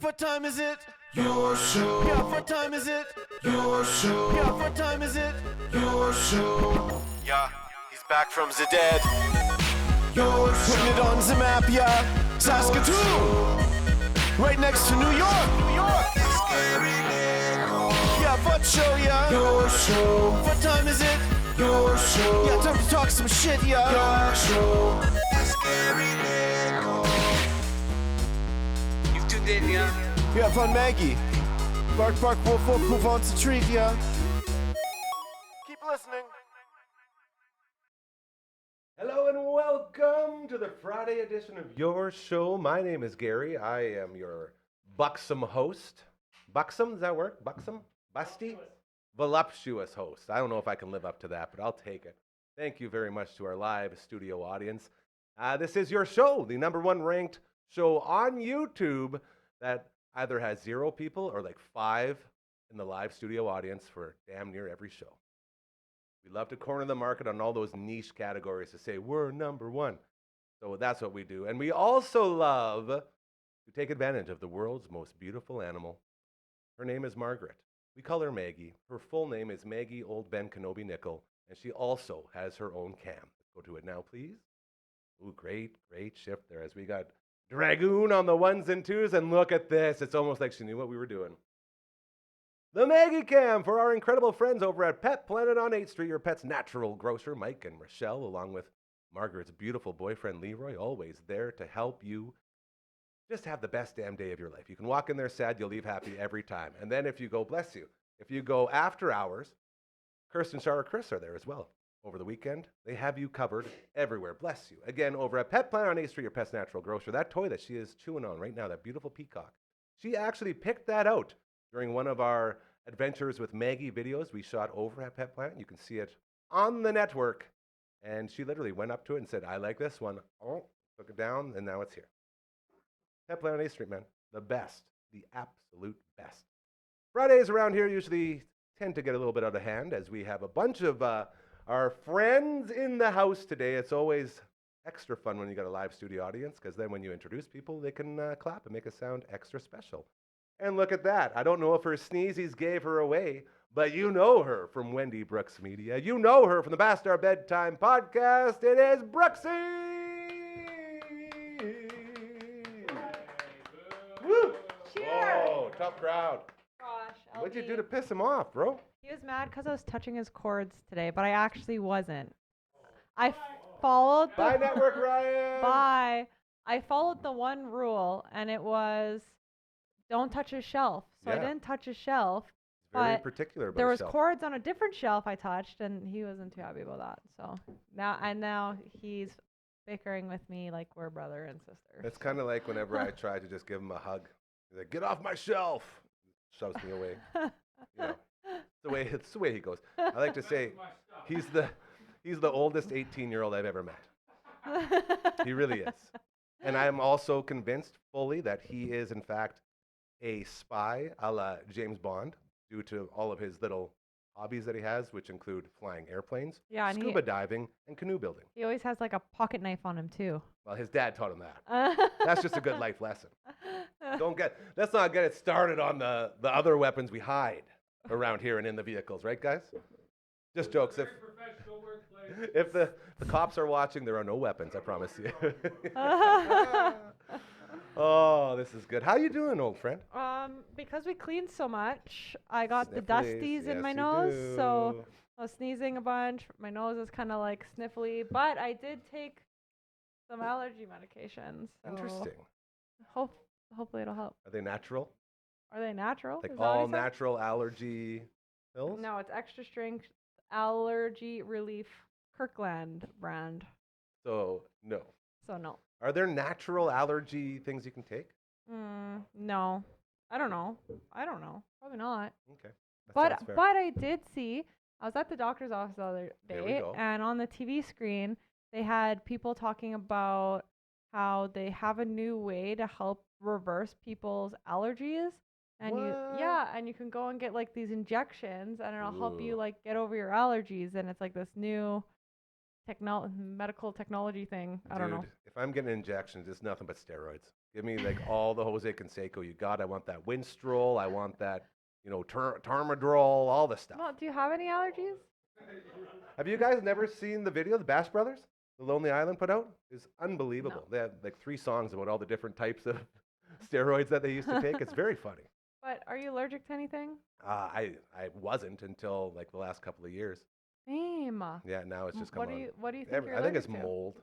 what time is it? Your show. Yeah, what time is it? Your show. Yeah, what time is it? Your show. Yeah, he's back from the dead. Your show. Putting it on the map, yeah. Saskatoon. Right next to New York. New York. Yeah, what show, yeah. Your show. What time is it? Your show. Yeah, time to talk some shit, yeah. Your show. You've tuned in, yeah? Yeah, fun Maggie. Bark, bark, wolf, wolf, move on to treat, yeah. Keep listening. Hello and welcome to the Friday edition of Your Show. My name is Gary. I am your buxom host. Buxom, does that work? Buxom? Busty? Voluptuous host. I don't know if I can live up to that, but I'll take it. Thank you very much to our live studio audience. This is Your Show, the number one ranked show on YouTube that either has 0 people or like 5 in the live studio audience for damn near every show. We love to corner the market on all those niche categories to say we're number one. So that's what we do. And we also love to take advantage of the world's most beautiful animal. Her name is Margaret. We call her Maggie. Her full name is Maggie Old Ben Kenobi Nickel, and she also has her own cam. Let's go to it now, please. Ooh, great shift there as we got Dragoon on the ones and twos, and look at this. It's almost like she knew what we were doing. The Maggie Cam for our incredible friends over at Pet Planet on 8th Street, your pet's natural grocer, Mike and Rochelle, along with Margaret's beautiful boyfriend, Leroy, always there to help you just have the best damn day of your life. You can walk in there sad, you'll leave happy every time. And then if you go, bless you, if you go after hours, Kirsten, Shara, Chris are there as well. Over the weekend, they have you covered everywhere. Bless you. Again, over at Pet Planet on 8th Street, your pet's natural grocer, that toy that she is chewing on right now, that beautiful peacock, she actually picked that out during one of our Adventures with Maggie videos we shot over at Pet Planet. You can see it on the network. And she literally went up to it and said, I like this one. Oh, took it down, and now it's here. Pet Planet on 8th Street, man. The best. The absolute best. Fridays around here usually tend to get a little bit out of hand as we have a bunch of our friends in the house today. It's always extra fun when you got a live studio audience, because then when you introduce people, they can clap and make it sound extra special. And look at that. I don't know if her sneezies gave her away, but you know her from Wendie Brooks Media. You know her from the Bastard Bedtime Podcast. It is Brooksy! Woo! Cheers! Whoa, tough crowd. Gosh, What'd you LD. do to piss him off, bro? He was mad because I was touching his cords today, but I actually wasn't. I followed the Bye, Network Ryan! Bye. I followed the one rule, and it was don't touch his shelf. So I Yeah. didn't touch his shelf. Very But particular about There was himself. cords on a different shelf I touched, and he wasn't too happy about that. So now he's bickering with me like we're brother and sister. It's kind of like whenever I try to just give him a hug. He's like, get off my shelf! Shoves me away. You know, it's the way he goes. I like to say he's the oldest 18-year-old I've ever met. He really is. And I'm also convinced fully that he is, in fact, a spy a la James Bond due to all of his little hobbies that he has, which include flying airplanes, Yeah, and scuba diving, and canoe building. he always has like a pocket knife on him too. Well, his dad taught him that. That's just a good life lesson. Let's not get it started on the other weapons we hide around here and in the vehicles, right, guys? Just jokes. If the cops are watching, there are no weapons, I promise you. Oh, this is good. How you doing, old friend? Because we cleaned so much, I got the Snifflies, dusties in yes, my you nose, so do. I was sneezing a bunch. My nose is kind of like sniffly, but I did take some allergy medications. So Interesting. Hopefully it'll help. Are they natural? Are they natural? Like Is that what he all said? natural allergy pills? No, it's extra strength allergy relief Kirkland brand. So, no. So no. Are there natural allergy things you can take? No. I don't know. Probably not. Okay. That sounds fair. But I did see, I was at the doctor's office the other There we day, go. and on the TV screen, they had people talking about how they have a new way to help reverse people's allergies. And and you can go and get like these injections, and it'll help you Ooh. like get over your allergies. And it's like this new medical technology thing. I don't know. Dude, if I'm getting injections, it's nothing but steroids. Give me like all the Jose Canseco you got. I want that Winstrol. I want that, Termadrol, all the stuff. Well, do you have any allergies? Have you guys never seen the video the Bash Brothers, The Lonely Island put out? It's unbelievable. No. They had like 3 songs about all the different types of steroids that they used to take. It's very funny. But are you allergic to anything? I wasn't until like the last couple of years. Same. Yeah, now it's just come What on. do you think you're I think it's allergic to? mold.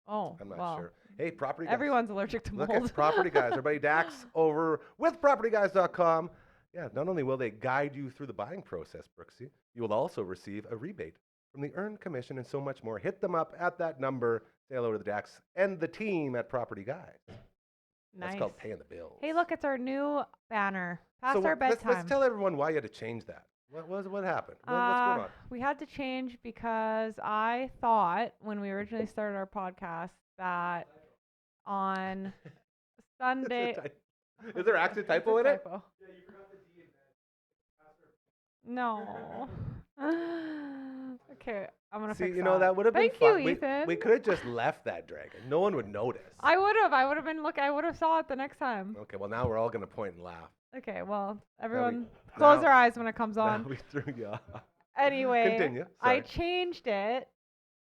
Oh, I'm not well, sure. Hey, property guys. everyone's allergic to Look mold. at Property Guys. Everybody, Dax over with propertyguys.com. Yeah, not only will they guide you through the buying process, Brooksy, you will also receive a rebate from the earned commission and so much more. Hit them up at that number. Say hello to the Dax and the team at Property Guys. Nice. That's called paying the bills. Hey, look, it's our new banner. Past So our bedtime. let's tell everyone why you had to change that. What happened? What's going on? We had to change because I thought when we originally started our podcast that on Sunday. Is there actually a typo in it? No. Okay, I'm gonna See, fix that would have been Thank fun. you, Ethan. We could have just left that dragon. No one would notice. I would have. I would have been. Look, I would have saw it the next time. Okay, well now we're all gonna point and laugh. Okay, well, everyone now- close their eyes when it comes Now on. we threw you off. Anyway, Continue. I Sorry. changed it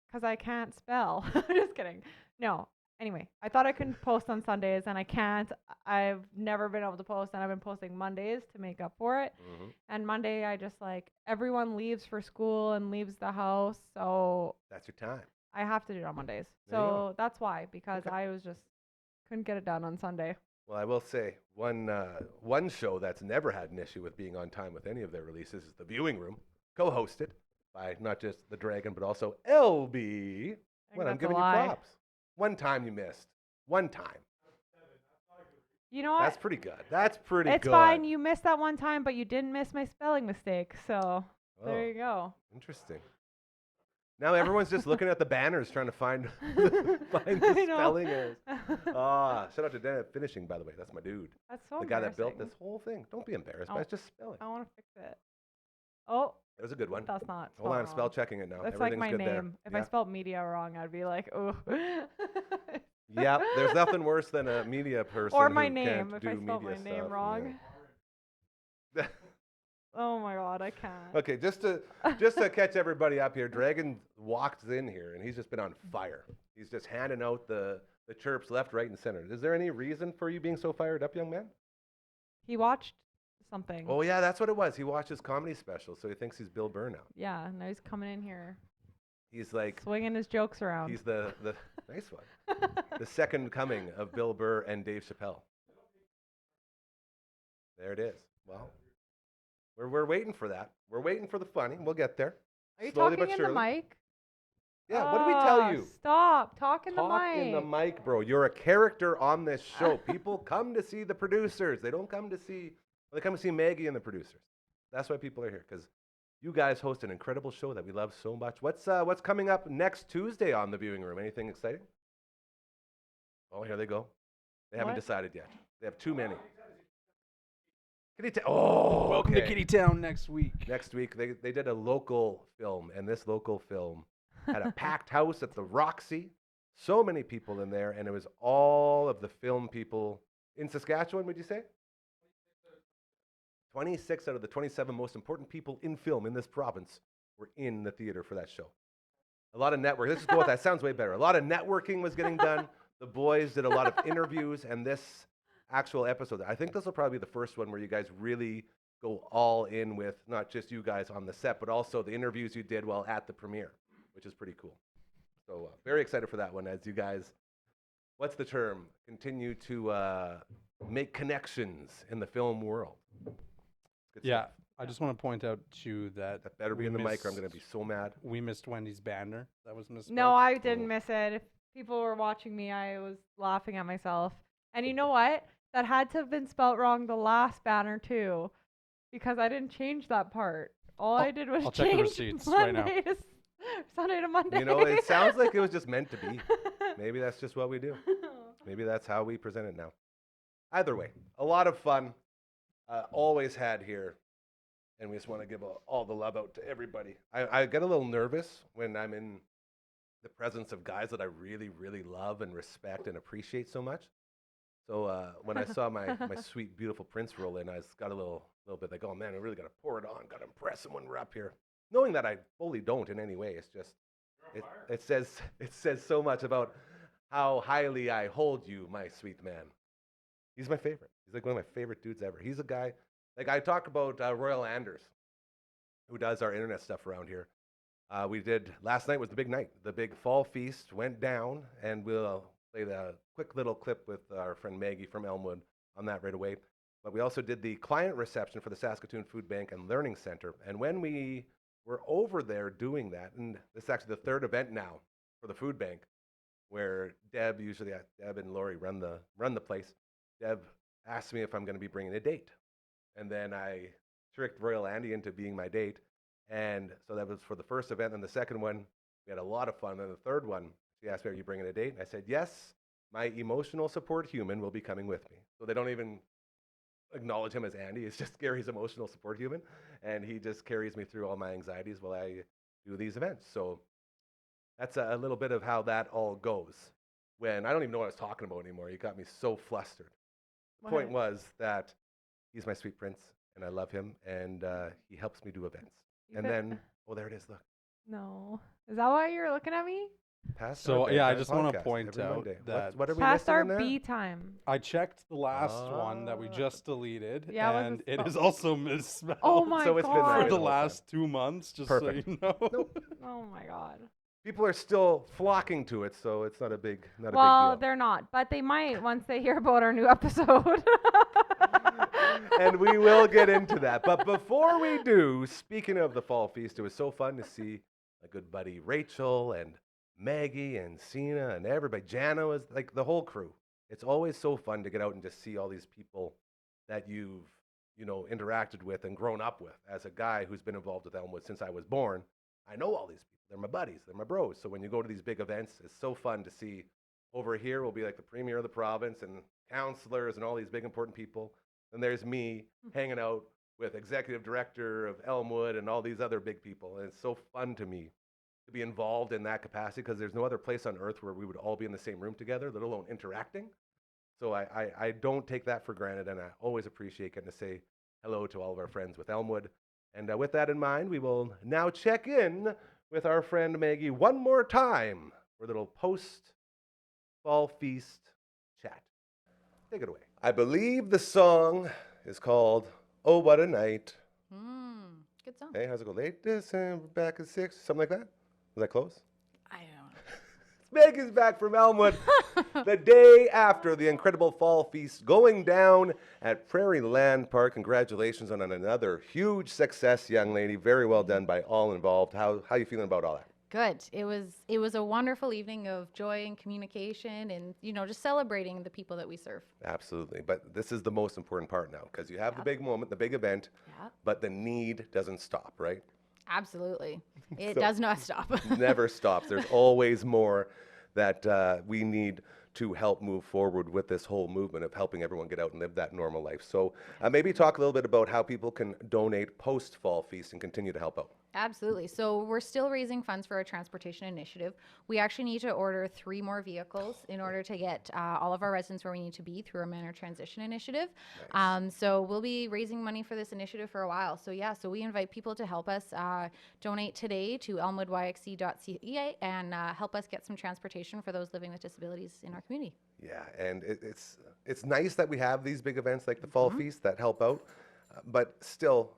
because I can't spell. Just kidding. No. Anyway, I thought I could post on Sundays, and I can't. I've never been able to post, and I've been posting Mondays to make up for it. Mhm. And Monday, I just everyone leaves for school and leaves the house, so That's your time. I have to do it on Mondays. There you go. So that's why, because Okay. I was just couldn't get it done on Sunday. Well, I will say one show that's never had an issue with being on time with any of their releases is The Viewing Room, co-hosted by not just the Dragon but also LB. I think Well, I'm that's a giving you lie. props. One time you missed. One time. You know what? That's pretty good. That's pretty It's good. fine. You missed that one time, but you didn't miss my spelling mistake. So there Oh, you go. interesting. Now everyone's just looking at the banners trying to find the I know. spelling errors. Shout out to Dan at Finishing, by the way. That's my dude. That's so The guy that built embarrassing. this whole thing. Don't be embarrassed, Oh. but it's just spelling. I want to fix it. Oh, It was a good one. that's not. Hold on, I'm spelled spell wrong. checking it now. That's like Everything's my good name. there. If yeah. I spelled media wrong, I'd be like, oh. Yep, there's nothing worse than a media person Or my who name. can't If do I spelled media my name stuff, wrong. yeah. Oh my God, I can't. Okay, just to catch everybody up here, Dragon walked in here and he's just been on fire. He's just handing out the chirps left, right, and center. Is there any reason for you being so fired up, young man? He watched something. Oh yeah, that's what it was. He watched his comedy special, so he thinks he's Bill Burr now. Yeah, now he's coming in here, He's like, swinging his jokes around. he's the nice one, the second coming of Bill Burr and Dave Chappelle. There it is. Well, we're waiting for that. We're waiting for the funny. We'll get there. Are you slowly talking but in the surely. mic? Yeah. What did we tell Ah, you? Stop. Talk in the Talk mic. in the mic, bro. You're a character on this show. People come to see the producers. They don't come to see. They come to see Maggie and the producers. That's why people are here, because you guys host an incredible show that we love so much. What's coming up next Tuesday on the Viewing Room? Anything exciting? Oh, here they go. They haven't What? decided yet. They have too many. Welcome to okay. Kitty Town next week. Next week, they did a local film, and this local film had a packed house at the Roxy. So many people in there, and it was all of the film people in Saskatchewan, would you say? 26 out of the 27 most important people in film in this province were in the theater for that show. A lot of networking. Let's just go with that. Sounds way better. A lot of networking was getting done. The boys did a lot of interviews, and this actual episode, I think this will probably be the first one where you guys really go all in with not just you guys on the set, but also the interviews you did while at the premiere, which is pretty cool. So very excited for that one as you guys, what's the term? Continue to make connections in the film world. Good Yeah, stuff. I just want to point out too that That better be we in the mic or I'm missed- going to be so mad. We missed Wendy's banner. That was missed. No, I didn't miss it. If people were watching me, I was laughing at myself. And you know what? That had to have been spelt wrong the last banner too, because I didn't change that part. All I did was I'll check the change receipts right now. Monday to Sunday to Monday. You know, it sounds like it was just meant to be. Maybe that's just what we do. Maybe that's how we present it now. Either way, a lot of fun. Always had here. And we just want to give all the love out to everybody. I get a little nervous when I'm in the presence of guys that I really, really love and respect and appreciate so much. So when I saw my sweet, beautiful prince roll in, I got a little bit like, oh man, I really got to pour it on, got to impress him when we're up here. Knowing that I fully don't in any way, it's just it says so much about how highly I hold you, my sweet man. He's my favorite. He's like one of my favorite dudes ever. He's a guy like I talk about Royal Anders, who does our internet stuff around here. We did last night was the big night. The big fall feast went down, and we'll play the quick little clip with our friend Maggie from Elmwood on that right away. But we also did the client reception for the Saskatoon Food Bank and Learning Center. And when we were over there doing that, and this is actually the third event now for the food bank, where Deb and Lori run the place. Deb asked me if I'm going to be bringing a date, and then I tricked Royal Andy into being my date. And so that was for the first event. And the second one, we had a lot of fun. And the third one, she asked me, are you bringing a date? And I said, yes, my emotional support human will be coming with me. So they don't even acknowledge him as Andy. It's just Gary's emotional support human. And he just carries me through all my anxieties while I do these events. So that's a little bit of how that all goes. When I don't even know what I was talking about anymore. You got me so flustered. The point was that he's my sweet prince, and I love him, and he helps me do events. And then, oh, there it is, look. No. Is that why you're looking at me? Past So, our yeah, I bedtime just want to podcast point every out Monday. that What are we Past missing our in there? B time. I checked the last one that we just deleted, Yeah, it was and a it is spell. also misspelled. Oh my So it's been there For god. the the whole last 2 months, just Perfect. so you know. Oh my god. People are still flocking to it, so it's not a big Well, deal. they're not, but they might once they hear about our new episode. And we will get into that. But before we do, speaking of the fall feast, it was so fun to see my good buddy Rachel and Maggie and Sina and everybody. Jana was like the whole crew. It's always so fun to get out and just see all these people that you've, interacted with and grown up with. As a guy who's been involved with Elmwood since I was born, I know all these people. They're my buddies. They're my bros. So when you go to these big events, it's so fun to see. Over here will be like the premier of the province and counselors and all these big important people. And there's me hanging out with executive director of Elmwood and all these other big people. And it's so fun to me to be involved in that capacity because there's no other place on earth where we would all be in the same room together, let alone interacting. So I don't take that for granted, and I always appreciate getting to say hello to all of our friends with Elmwood. And with that in mind, we will now check in with our friend Maggie one more time for a little post-fall feast chat. Take it away. I believe the song is called Oh What a Night. Good song. Hey, how's it go? Late December, back at 6, something like that? Was that close? I don't know. Maggie's back from Elmwood the day after the incredible fall feast going down at Prairie Land Park. Congratulations on another huge success, young lady. Very well done by all involved. How you feeling about all that? Good. It was a wonderful evening of joy and communication and, just celebrating the people that we serve. Absolutely. But this is the most important part now because you have the big moment, the big event, but the need doesn't stop, right? Absolutely. It So- does not stop. Never stops. There's always more that we need to help move forward with this whole movement of helping everyone get out and live that normal life. So maybe talk a little bit about how people can donate post-fall feast and continue to help out. Absolutely. So we're still raising funds for our transportation initiative. We actually need to order 3 more vehicles in order to get all of our residents where we need to be through our manor transition initiative. So we'll be raising money for this initiative for a while. So so we invite people to help us donate today to elmwoodyxc.ca and help us get some transportation for those living with disabilities in our community. Yeah, and it's nice that we have these big events like the Fall Feast that help out, but still,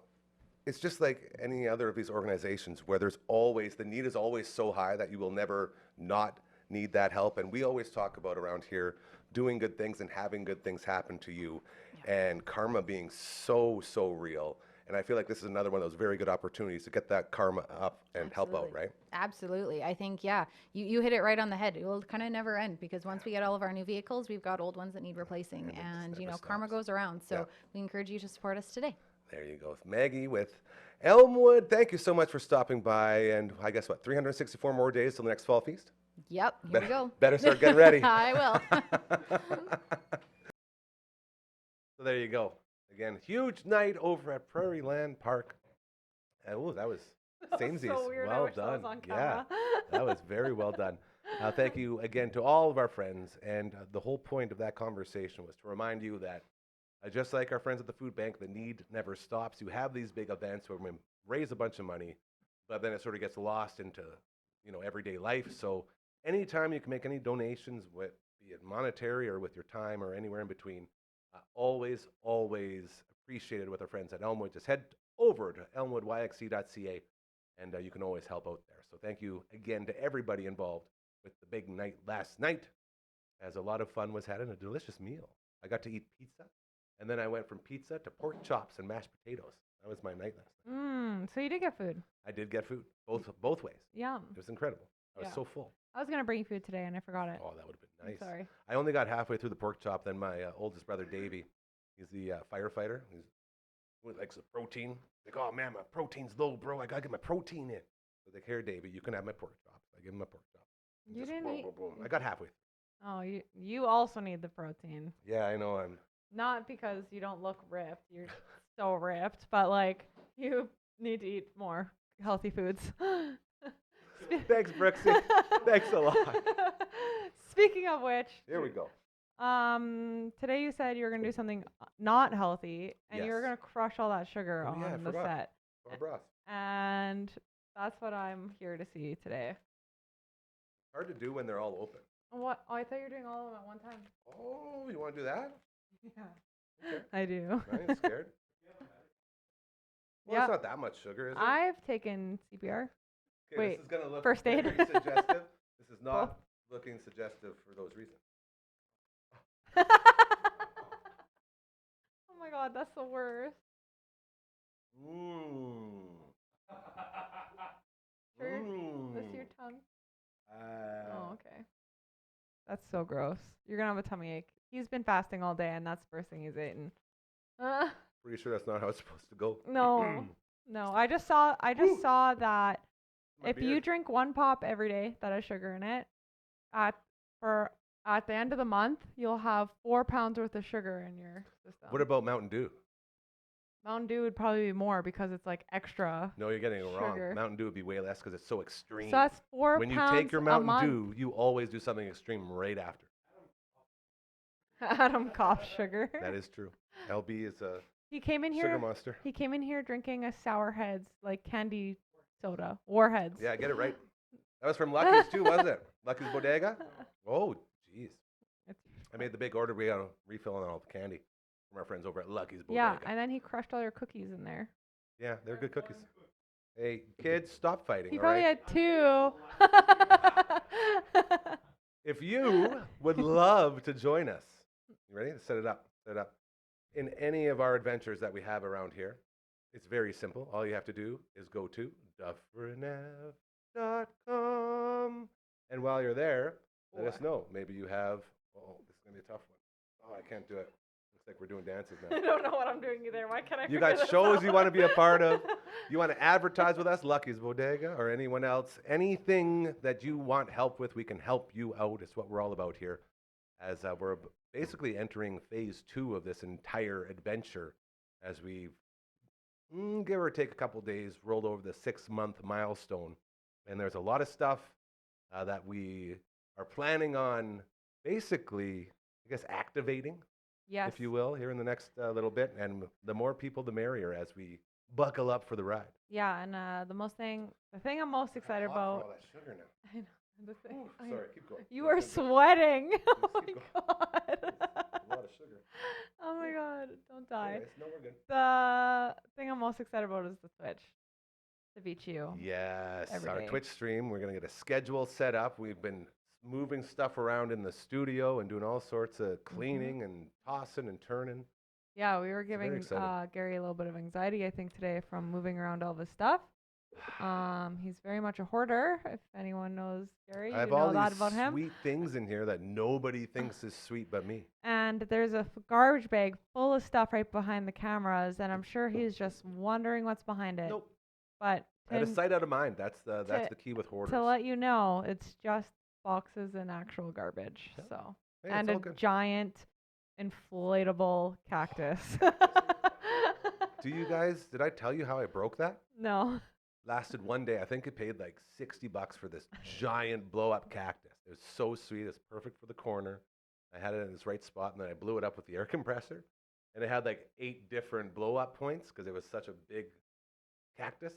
it's just like any other of these organizations where there's always, the need is always so high that you will never not need that help. And we always talk about around here doing good things and having good things happen to you and karma being so real. And I feel like this is another one of those very good opportunities to get that karma up and help out, right? Absolutely. I think, you hit it right on the head. It will kind of never end because once we get all of our new vehicles, we've got old ones that need replacing. And, karma goes around. So we encourage you to support us today. There you go. Maggie with Elmwood. Thank you so much for stopping by. And I guess, 364 more days till the next Fall Feast? Yep, here we go. Better start getting ready. I will. So there you go. Again, huge night over at Prairie Land Park. And that was samesies. so weird. I Well wish that was done. on Yeah, camera. that was very well done. Thank you again to all of our friends. And the whole point of that conversation was to remind you that just like our friends at the food bank, the need never stops. You have these big events where we raise a bunch of money, but then it sort of gets lost into, everyday life. So anytime you can make any donations, be it monetary or with your time or anywhere in between, always appreciated with our friends at Elmwood. Just head over to elmwoodyxc.ca and you can always help out there. So thank you again to everybody involved with the big night last night, as a lot of fun was had and a delicious meal. I got to eat pizza, and then I went from pizza to pork chops and mashed potatoes. That was my night last night. So you did get food. I did get food, both ways. Yum. It was incredible. I was Yeah. so full. I was gonna bring you food today and I forgot it. Oh, that would have been I'm nice. sorry. I only got halfway through the pork chop. Then my oldest brother, Davey, he's the firefighter. He likes the protein. Like, oh man, my protein's low, bro. I gotta get my protein in. So like, here, Davey, you can have my pork chop. I give him my pork chop. You Just didn't boom, eat. boom, boom. I got halfway. Oh, you also need the protein. Yeah, I know. I'm. Not because you don't look ripped. You're so ripped, but like you need to eat more healthy foods. Thanks, Brooksy. Thanks a lot. Speaking of which, Here we go. today you said you were gonna do something not healthy, and you were Yes. gonna crush all that sugar Oh, yeah, I on the forgot. set, Barbara. and that's what I'm here to see today. Hard to do when they're all open. What? Oh, I thought you were doing all of them at one time. Oh, you want to do that? Yeah, Okay. I do. I ain't scared. Well, Yeah. it's not that much sugar, is it? I've taken CPR. Okay, wait, this is gonna look first aid. very suggestive. This is not Both. looking suggestive for those reasons. Oh my god, that's the worst. Mmm. Sure. Mmm. This your tongue? Oh, okay. That's so gross. You're gonna have a tummy ache. He's been fasting all day, and that's the first thing he's eaten. Pretty sure that's not how it's supposed to go. No, no. I just saw that My if you beard. drink one pop every day that has sugar in it, at the end of the month, you'll have 4 pounds worth of sugar in your system. What about Mountain Dew? Mountain Dew would probably be more because it's like extra. No, you're getting it wrong. Sugar. Mountain Dew would be way less because it's so extreme. So that's 4 when you pounds take your a Mountain month. Dew, you always do something extreme right after. Adam cough sugar. That is true. LB is a He came in sugar here. monster. He came in here drinking a Sour Heads, like candy soda, Warheads. Yeah, get it right. That was from Lucky's too, wasn't it? Lucky's Bodega? Oh, jeez. It's- I made the big order. We got a refill on all the candy from our friends over at Lucky's Bodega. Yeah, and then he crushed all your cookies in there. Yeah, they're good cookies. Hey, kids, stop fighting, He all probably right? had 2. If you would love to join us, you ready? Set it up. Set it up. In any of our adventures that we have around here, it's very simple. All you have to do is go to dufferinev.com. And while you're there, let us know. Maybe you have, oh, this is going to be a tough one. Oh, I can't do it. Looks like we're doing dances I now. don't know what I'm doing either. Why can't I? You figure got this shows out? you want to be a part of. You want to advertise with us, Lucky's Bodega, or anyone else. Anything that you want help with, we can help you out. It's what we're all about here. As we're basically entering phase 2 of this entire adventure, as we've, give or take a couple days, rolled over the 6-month milestone. And there's a lot of stuff that we are planning on basically, I guess, activating, Yes. if you will, here in the next little bit. And the more people, the merrier as we buckle up for the ride. Yeah, and the thing I'm most excited Hot for about. all that sugar now. I know. The thing, Ooh, sorry, keep going. You Keep are going. sweating. Oh my keep god. A lot of sugar. Oh my god. Don't die. Anyways, no, we're good. The thing I'm most excited about is the Twitch. To beat you. Yes, every our day. Twitch stream. We're going to get a schedule set up. We've been moving stuff around in the studio and doing all sorts of cleaning and tossing and turning. Yeah, we were very giving exciting. Gary a little bit of anxiety, I think, today from moving around all of his stuff. He's very much a hoarder. If anyone knows Gary, I you have know all that these about him. sweet things in here that nobody thinks is sweet but me. And there's a garbage bag full of stuff right behind the cameras, and I'm sure he's just wondering what's behind it. Nope. But Out of to, sight, out of mind. That's the key with hoarders. to let you know, it's just boxes and actual garbage. Yeah. So Hey, and it's a all good. giant inflatable cactus. Do you guys? Did I tell you how I broke that? No. Lasted one day. I think it paid like $60 for this giant blow up cactus. It was so sweet. It's perfect for the corner. I had it in its right spot, and then I blew it up with the air compressor. And it had like 8 different blow-up points because it was such a big cactus.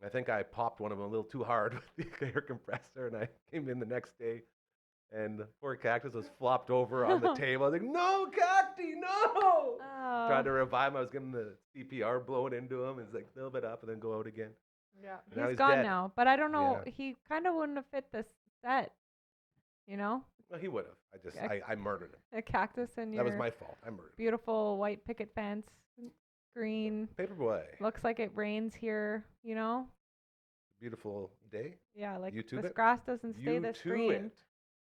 I think I popped one of them a little too hard with the air compressor, and I came in the next day, and the poor cactus was flopped over on the table. I was like, no, cacti, no! Oh. Tried to revive him. I was giving the CPR blown into him. It's like, a little bit up and then go out again. Yeah, Now he's gone dead. now. But I don't know. Yeah. He kind of wouldn't have fit this set. You know, Well, he would have. I just, Yeah. I murdered him. a cactus in your That was my fault. I murdered him. beautiful white picket fence, green. Paperboy. Looks like it rains here. You know. Beautiful day. Yeah, like YouTube this it. grass doesn't stay this YouTube green. it.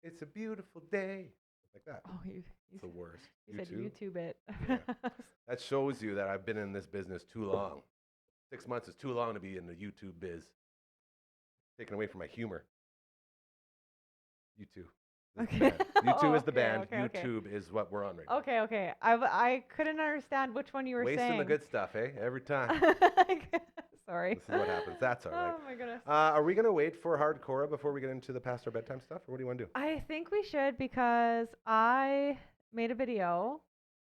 It's a beautiful day. Like that. Oh, you It's the worst. said YouTube it. Yeah. That shows you that I've been in this business too long. 6 months is too long to be in the YouTube biz. Taken away from my humor. YouTube. Okay. YouTube is the Okay, band. okay, okay. YouTube is what we're on right now. Okay. I couldn't understand which one you were Wasting saying. the good stuff, eh? Every time. Sorry. This is what happens. That's all right. Oh my goodness. Are we going to wait for hardcore before we get into the past our bedtime stuff? Or what do you want to do? I think we should because I made a video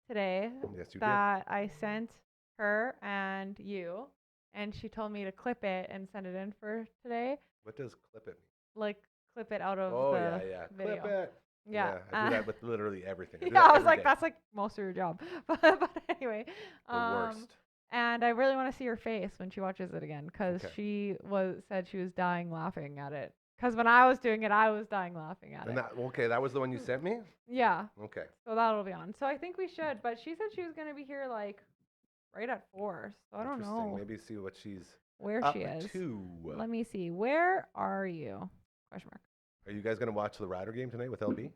today Yes, you that I sent her and you, and she told me to clip it and send it in for today. did. What does clip it mean? Like clip it out of Oh, the yeah. video. Clip it. Yeah. I do that with literally everything. do Yeah, that I was every like, day. that's like most of your job. but anyway, the worst. and I really want to see her face when she watches it again because Okay. she said she was dying laughing at it. Because when I was doing it, I was dying laughing at And it. that was the one you sent me? Yeah, Okay. so that'll be on. So I think we should. But she said she was gonna be here like right at 4. So I don't Interesting. know Maybe see what she's where up she is. to. Let me see. Where are you? Question mark. Are you guys going to watch the Rider game tonight with LB?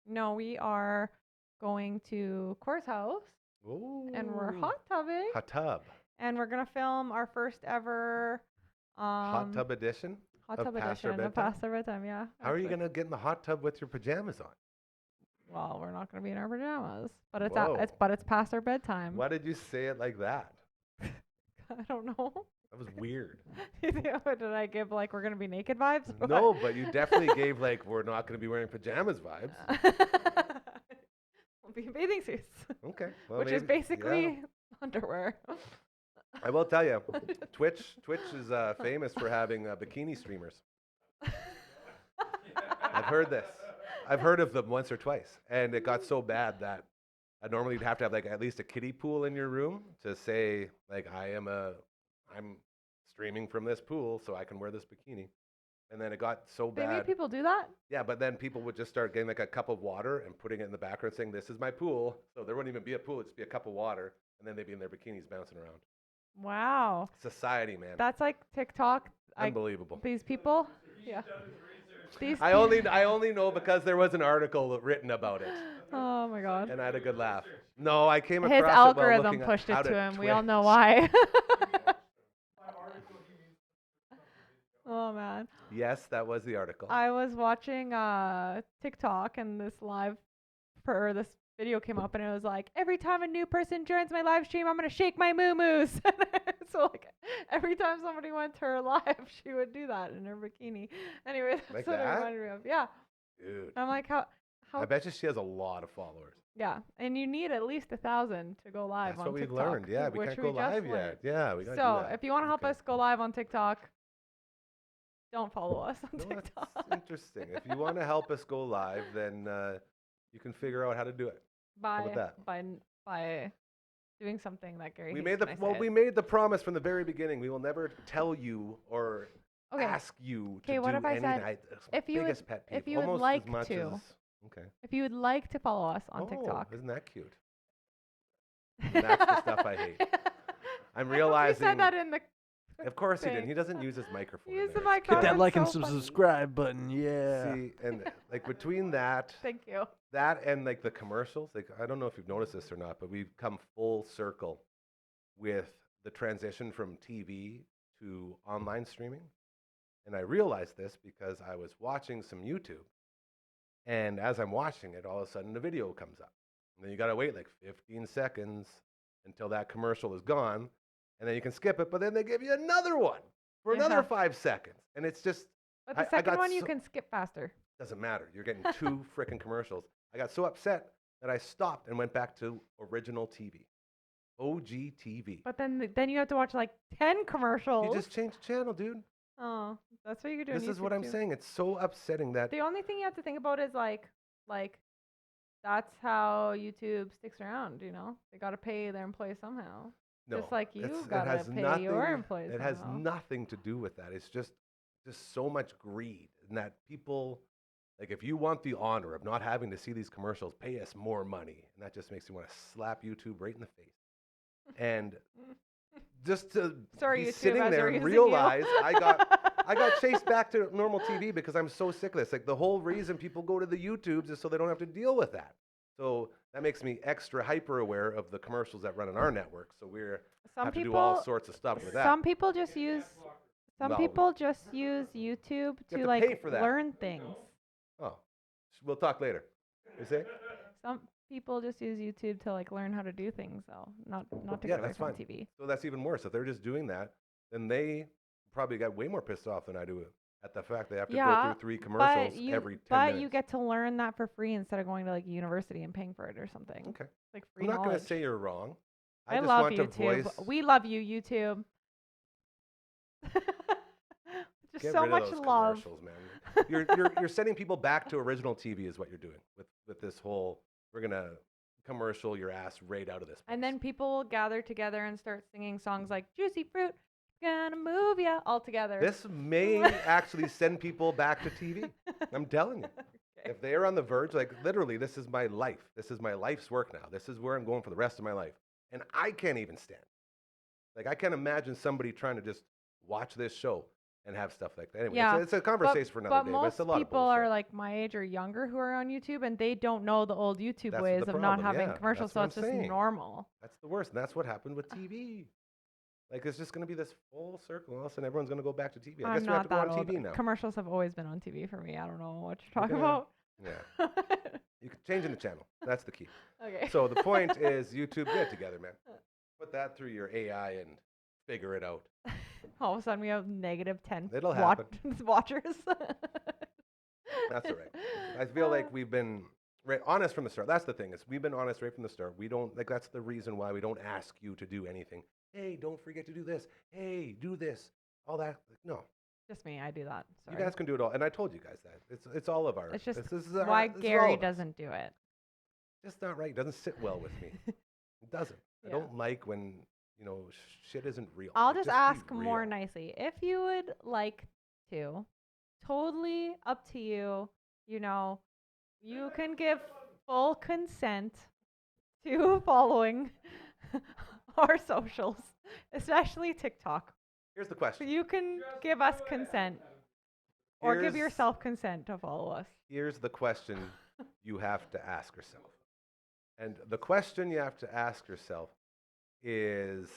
No, we are going to Cora's house Ooh. and we're hot tubbing. Hot tub. And we're gonna film our first ever Hot tub edition? hot of tub Past Our edition of Bedtime? Past Our Bedtime, yeah. How are you actually. going to get in the hot tub with your pajamas on? Well, we're not gonna be in our pajamas, but it's Whoa. it's past our bedtime. Why did you say it like that? I don't know. That was weird. Did I give like we're gonna be naked vibes? or No, what? but you definitely gave like we're not going to be wearing pajamas vibes. We'll be in bathing suits, Okay. Well, which is maybe- basically yeah. underwear. I will tell you, Twitch is famous for having bikini streamers. I've heard this. I've heard of them once or twice, and it got so bad that I normally have to have like at least a kiddie pool in your room to say like I'm streaming from this pool so I can wear this bikini. And then it got so They made bad. people do that. Yeah, but then people would just start getting like a cup of water and putting it in the background saying, "This is my pool." So there wouldn't even be a pool, it'd just be a cup of water, and then they'd be in their bikinis bouncing around. Wow, Society, man. that's like TikTok. Unbelievable. These people. Yeah. These. I only know because there was an article written about it, Oh my god. and I had a good laugh. No, I came His across it while algorithm looking at pushed how it to him. We all Twitch. know why. Oh man. Yes, that was the article. I was watching TikTok and this this video came up and it was like, every time a new person joins my live stream, I'm gonna shake my moo-moos. So like every time somebody went to her live, she would do that in her bikini. Anyway, that's Like what it that? reminded me of. Yeah. Dude, I'm like, how I bet you she has a lot of followers. yeah. And you need at least 1,000 to go live That's on what we've TikTok. learned. Yeah, we which can't go just live learned. yet. Yeah, we got to do So that. if you want to help Okay. us go live on TikTok, don't follow us on No, TikTok. that's interesting. If you want to help us go live, then you can figure out how to do it. by about that? by doing something that Gary We hates made the when I say we it. made the promise from the very beginning. We will never tell you or Okay. ask you to Okay, what do if I said, anything. It's my if you would- biggest pet peeve. if you would Almost like as much to. as okay. If you would like to follow us on Oh, TikTok. isn't that cute? That's the stuff I hate. I'm I hope realizing. you said that in the Of course he didn't. thing. He doesn't use his microphone. Use the there. mic. Hit Oh, that that's like and so funny. subscribe button, yeah. See, and like between that Thank you. and like the commercials, like I don't know if you've noticed this or not, but we've come full circle with the transition from TV to online streaming. And I realized this because I was watching some YouTube, and as I'm watching it, all of a sudden the video comes up. And then you got to wait like 15 seconds until that commercial is gone, and then you can skip it, but then they give you another one for Yeah. another 5 seconds. And it's just But the I second got one you so- can skip faster. Doesn't matter. You're getting 2 frickin' commercials. I got so upset that I stopped and went back to original TV. OG TV. But then you have to watch like 10 commercials. You just change the channel, dude. Oh, that's what you could do. This is what I'm saying. It's so upsetting that The only thing you have to think about is like that's how YouTube sticks around. You know, they got to pay their employees somehow. no, Just like you it gotta has pay nothing, your employees It has somehow. nothing to do with that. It's just so much greed, and that people, like, if you want the honor of not having to see these commercials, pay us more money, and that just makes me want to slap YouTube right in the face. And just to Sorry, be YouTube, sitting as there we're and using realize you. I got chased back to normal TV because I'm so sick of this. Like, the whole reason people go to the YouTubes is so they don't have to deal with that. So that makes me extra hyper aware of the commercials that run on our network. So we're Some have to people, do all sorts of stuff with that. some people just use Well, people just use YouTube to to pay like for that. learn things. Oh, we'll talk later. You say? Some people just use YouTube to like learn how to do things, though, not to Yeah, get away that's from fine. TV. So that's even worse. If they're just doing that, then they probably got way more pissed off than I do at the fact they have to go Yeah, through 3 commercials But you, every 10 but minutes. you get to learn that for free instead of going to like university and paying for it or something. Okay. Like free I'm not going knowledge. to say you're wrong. I just love want to YouTube. voice. We love you, YouTube. Just Get so rid much of those love. commercials, man. You're sending people back to original TV is what you're doing with this whole. We're gonna commercial your ass right out of this. And place. then people will gather together and start singing songs like "Juicy Fruit," "Gonna Move Ya," all together. This may actually send people back to TV. I'm telling you. Okay. If they are on the verge, like literally, this is my life. This is my life's work now. This is where I'm going for the rest of my life. And I can't even stand. Like, I can't imagine somebody trying to just watch this show and have stuff like that. Anyway, Yeah, it's a conversation for another But day, but most it's a lot people of bullshit. are like my age or younger who are on YouTube, and they don't know the old YouTube That's ways the of not problem, having yeah, commercials, that's so what it's I'm just saying. normal. That's the worst. And that's what happened with TV. Like, it's just going to be this full circle. All of a sudden, everyone's going to go back to TV. I I'm guess we have not to go that on old. TV now. Commercials have always been on TV for me. I don't know what you're talking gonna- about. Yeah. You can change in the channel. That's the key. Okay. So the point is, YouTube, get it together, man. Put that through your AI and figure it out. All of a sudden we have negative 10 It'll happen. watchers. That's all right. I feel like we've been honest from the start. That's the thing, is we've been honest right from the start. We don't, like, that's the reason why we don't ask you to do anything. Hey, don't forget to do this. Hey, do this. All that. Like, no. Just me. I do that. Sorry. You guys can do it all. And I told you guys that. It's all of our. It's just this is why this is all Gary of us. doesn't do it. Just not right. It doesn't sit well with me. It doesn't. I Yeah. don't like when, shit isn't real. I'll Like, just be ask more real. nicely. If you would like to, totally up to you. You can give full consent to following our socials, especially TikTok. Here's the question. You can give us consent or give Here's- yourself consent to follow us. Here's the question you have to ask yourself. And the question you have to ask yourself is,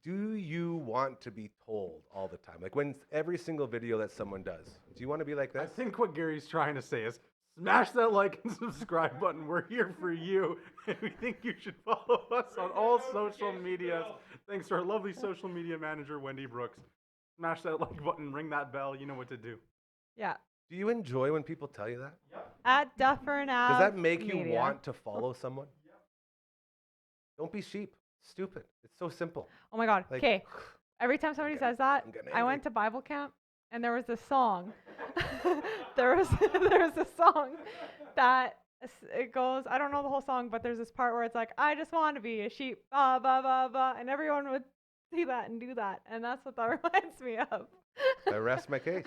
do you want to be told all the time? Like, when every single video that someone does, do you want to be like I this? think what Gary's trying to say is smash that like and subscribe button. We're here for you. And we think you should follow us on all social medias. Thanks to our lovely social media manager, Wendie Brooks. Smash that like button, ring that bell. You know what to do. Yeah. Do you enjoy when people tell you that? At Dufferin Does that make you Media. want to follow someone? Don't be sheep. Stupid. It's so simple. Oh my God. Like, Okay. Every time somebody getting- says that, I'm getting I went angry. to Bible camp and there was this song. there was a song that it goes, I don't know the whole song, but there's this part where it's like, I just want to be a sheep, ba ba ba ba, and everyone would see that and do that, and that's what that reminds me of. I rest my case.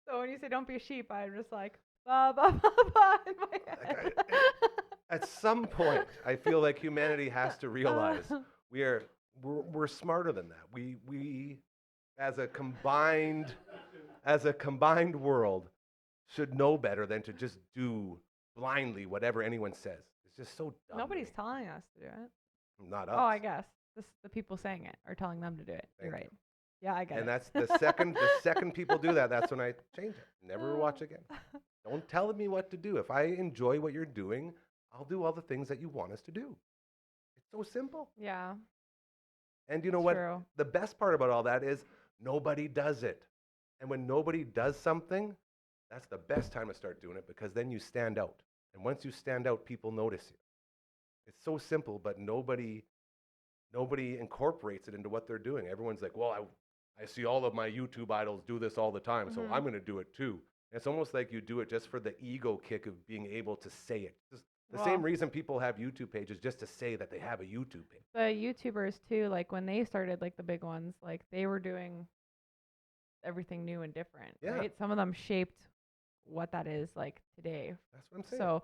So when you say don't be a sheep, I'm just like ba ba ba ba in my head. At some point, I feel like humanity has to realize we're smarter than that. We as a combined world should know better than to just do blindly whatever anyone says. It's just so dumb. to Nobody's me. telling us to do it. Not us. Oh, I guess the people saying it are telling them to do it. You're Thank right. Yeah, I get And it. that's the second people do that, that's when I change it. Never watch again. Don't tell me what to do. If I enjoy what you're doing, I'll do all the things that you want us to do. It's so simple. Yeah. And you know It's what? true. The best part about all that is Nobody does it. And when nobody does something, that's the best time to start doing it because then you stand out. And once you stand out, people notice you. It's so simple, but nobody incorporates it into what they're doing. Everyone's like, well, I see all of my YouTube idols do this all the time, so I'm going to do it too. And it's almost like you do it just for the ego kick of being able to say it. Just the same reason people have YouTube pages, just to say that they have a YouTube page. The YouTubers too, like when they started, like the big ones, like they were doing everything new and different, right? Some of them shaped what that is like today. That's what I'm saying. So,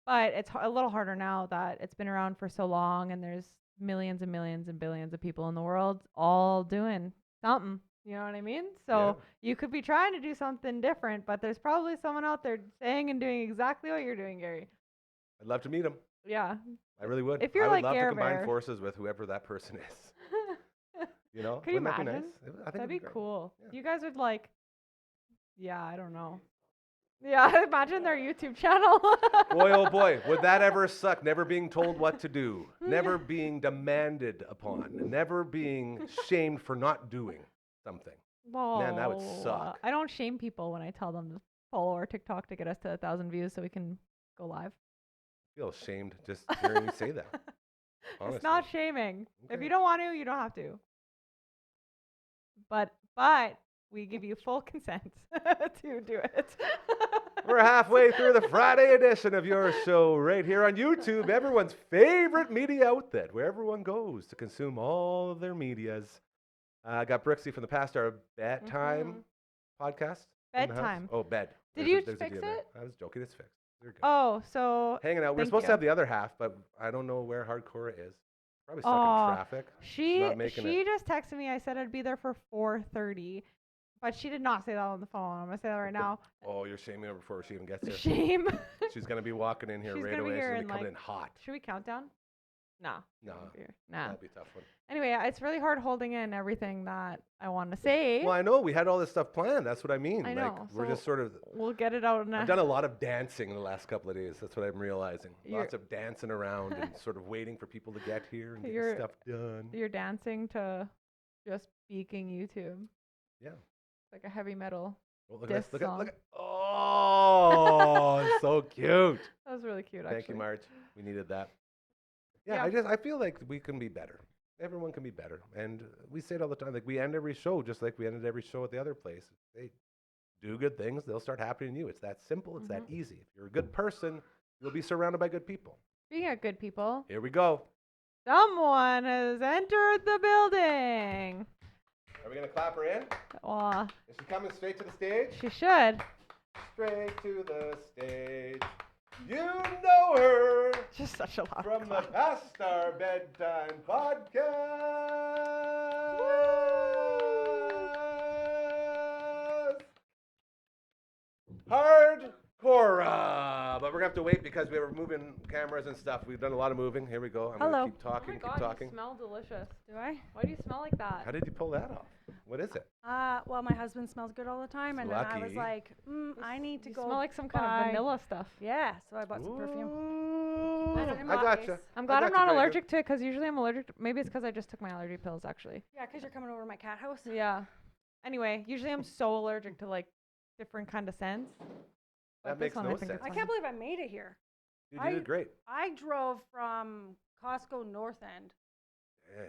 but it's a little harder now that it's been around for so long and there's millions and millions and billions of people in the world all doing something. You know what I mean? So you could be trying to do something different, but there's probably someone out there saying and doing exactly what you're doing, Gary. I'd love to meet him. Yeah. I really would. If you're I would like love Air to combine Bear. forces with whoever that person is. You know? Could you Wouldn't that imagine? be nice? I think That'd be great. cool. Yeah. You guys would like, I don't know. Yeah, imagine their YouTube channel. Boy, oh boy, would that ever suck? Never being told what to do, never being demanded upon, never being shamed for not doing something. Man, that would Whoa. suck. I don't shame people when I tell them to follow our TikTok to get us to 1,000 views so we can go live. I feel ashamed just hearing you say that. Honestly. It's not shaming. If Okay. you don't want to, you don't have to. But we give you full consent to do it. We're halfway through the Friday edition of your show right here on YouTube, everyone's favorite media outlet, where everyone goes to consume all of their medias. I got Brooksy from the Past Our Bedtime podcast. in the house. Bedtime. Oh, bed. Did There's you a fix deal there. it? I was joking. It's fixed. You're good. Oh, so Hanging out. We're thank supposed to you. have the other half, but I don't know where Hardcore is. Probably stuck Aw, in traffic. she not making it. just texted me. I said I'd be there for 4:30, but she did not say that on the phone. I'm gonna say that right now. Oh, you're shaming her before she even gets here. Shame. She's gonna be walking in here She's right gonna be away. She's here gonna in, be coming like, in hot. Should we count down? No. No, Nah. that'll be a tough one. Anyway, it's really hard holding in everything that I want to say. Well, I know we had all this stuff planned. That's what I mean. I Like know, we're so just sort of. We'll get it out. I've done a lot of dancing in the last couple of days. That's what I'm realizing. You're- Lots of dancing around and sort of waiting for people to get here and You're- get stuff done. You're dancing to just speaking YouTube. Yeah. It's like a heavy metal. Well, look at this. Diss Look at. song. Look at. Oh, so cute. That was really cute, Thank actually. you, Marge. We needed that. Yeah, I feel like we can be better. Everyone can be better, and we say it all the time. Like we end every show just like we ended every show at the other place. They do good things; they'll start happening to you. It's that simple. It's that easy. If you're a good person, you'll be surrounded by good people. Speaking of good people, Here we go. someone has entered the building. Are we gonna clap her in? Well, Is she coming straight to the stage? she should. Straight to the stage. You know her Just such a loud from the clap. Past Our Bedtime podcast. Cora. But we're gonna have to wait because we were moving cameras and stuff. We've done a lot of moving. Here we go. I'm Hello. gonna keep talking, keep talking. You smell delicious. Do I? Why do you smell like that? How did you pull that off? What is it? Well, my husband smells good all the time, and then I was Lucky. like, I need to You go. smell like some kind buy- of vanilla stuff. Yeah, so I bought some perfume. Ooh, That's in I my gotcha. case. I'm glad I I'm gotcha, not very good. allergic to it because usually I'm allergic. Maybe it's because I just took my allergy pills, actually. Yeah, because you're coming over to my cat house. Yeah. Anyway, usually I'm so allergic to like different kind of scents. That But this makes one, no I think sense. I it's can't believe I made it here. Dude, you did great. I drove from Costco North End Dang.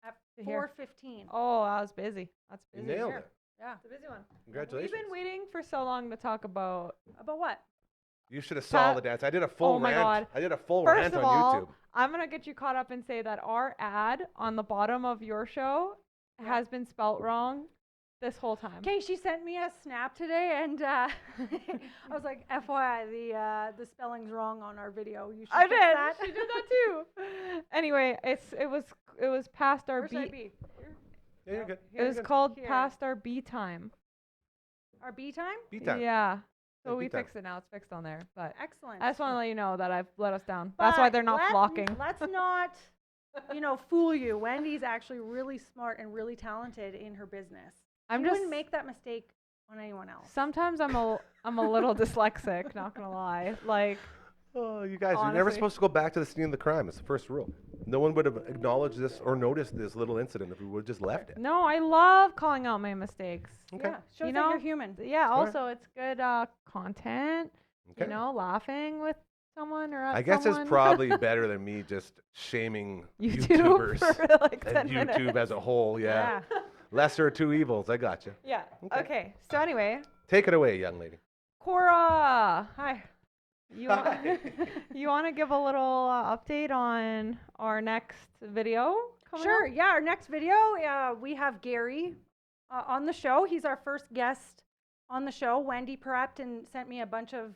at To here. 4:15. Oh, I was busy. That's You busy. nailed here. it. Yeah. It's a busy one. Congratulations. We've been waiting for so long to talk about. About what? You should have saw Pat- the dance. I did a full Oh my rant. God. I did a full First rant of on all, YouTube. I'm gonna get you caught up and say that our ad on the bottom of your show has been spelt wrong this whole time. Okay, she sent me a snap today, and I was like, FYI, the spelling's wrong on our video. You should I fix did. that. She did that too. Anyway, it was past our Where should I B. be? Yeah, you're good. It was called Here. past our B time. Our B time? Beat time. Yeah. So Yeah, we B time. fixed it now. It's fixed on there. But Excellent. I just want to let you know that I've let us down. That's why But they're not flocking. Let's not, fool you. Wendy's actually really smart and really talented in her business. I'm She just wouldn't make that mistake on anyone else. sometimes I'm a little dyslexic. Not gonna lie. Like Oh, you guys, you're never Honestly. supposed to go back to the scene of the crime. It's the first rule. No one would have acknowledged this or noticed this little incident if we would have just left it. No, I love calling out my mistakes. Okay. Yeah, shows You that know? you're human. Yeah, All right. also it's good content, Okay. you know, laughing with someone or at I guess someone. it's probably better than me just shaming YouTube YouTubers for like 10 and YouTube minutes. as a whole. Yeah. Lesser of two evils. I got you. Yeah. Okay. Okay. So anyway, Take it away, young lady. Cora, Hi. you you want to give a little update on our next video coming Sure. up? Yeah, our next video, we have Gary on the show. He's our first guest on the show. Wendie prepped and sent me a bunch of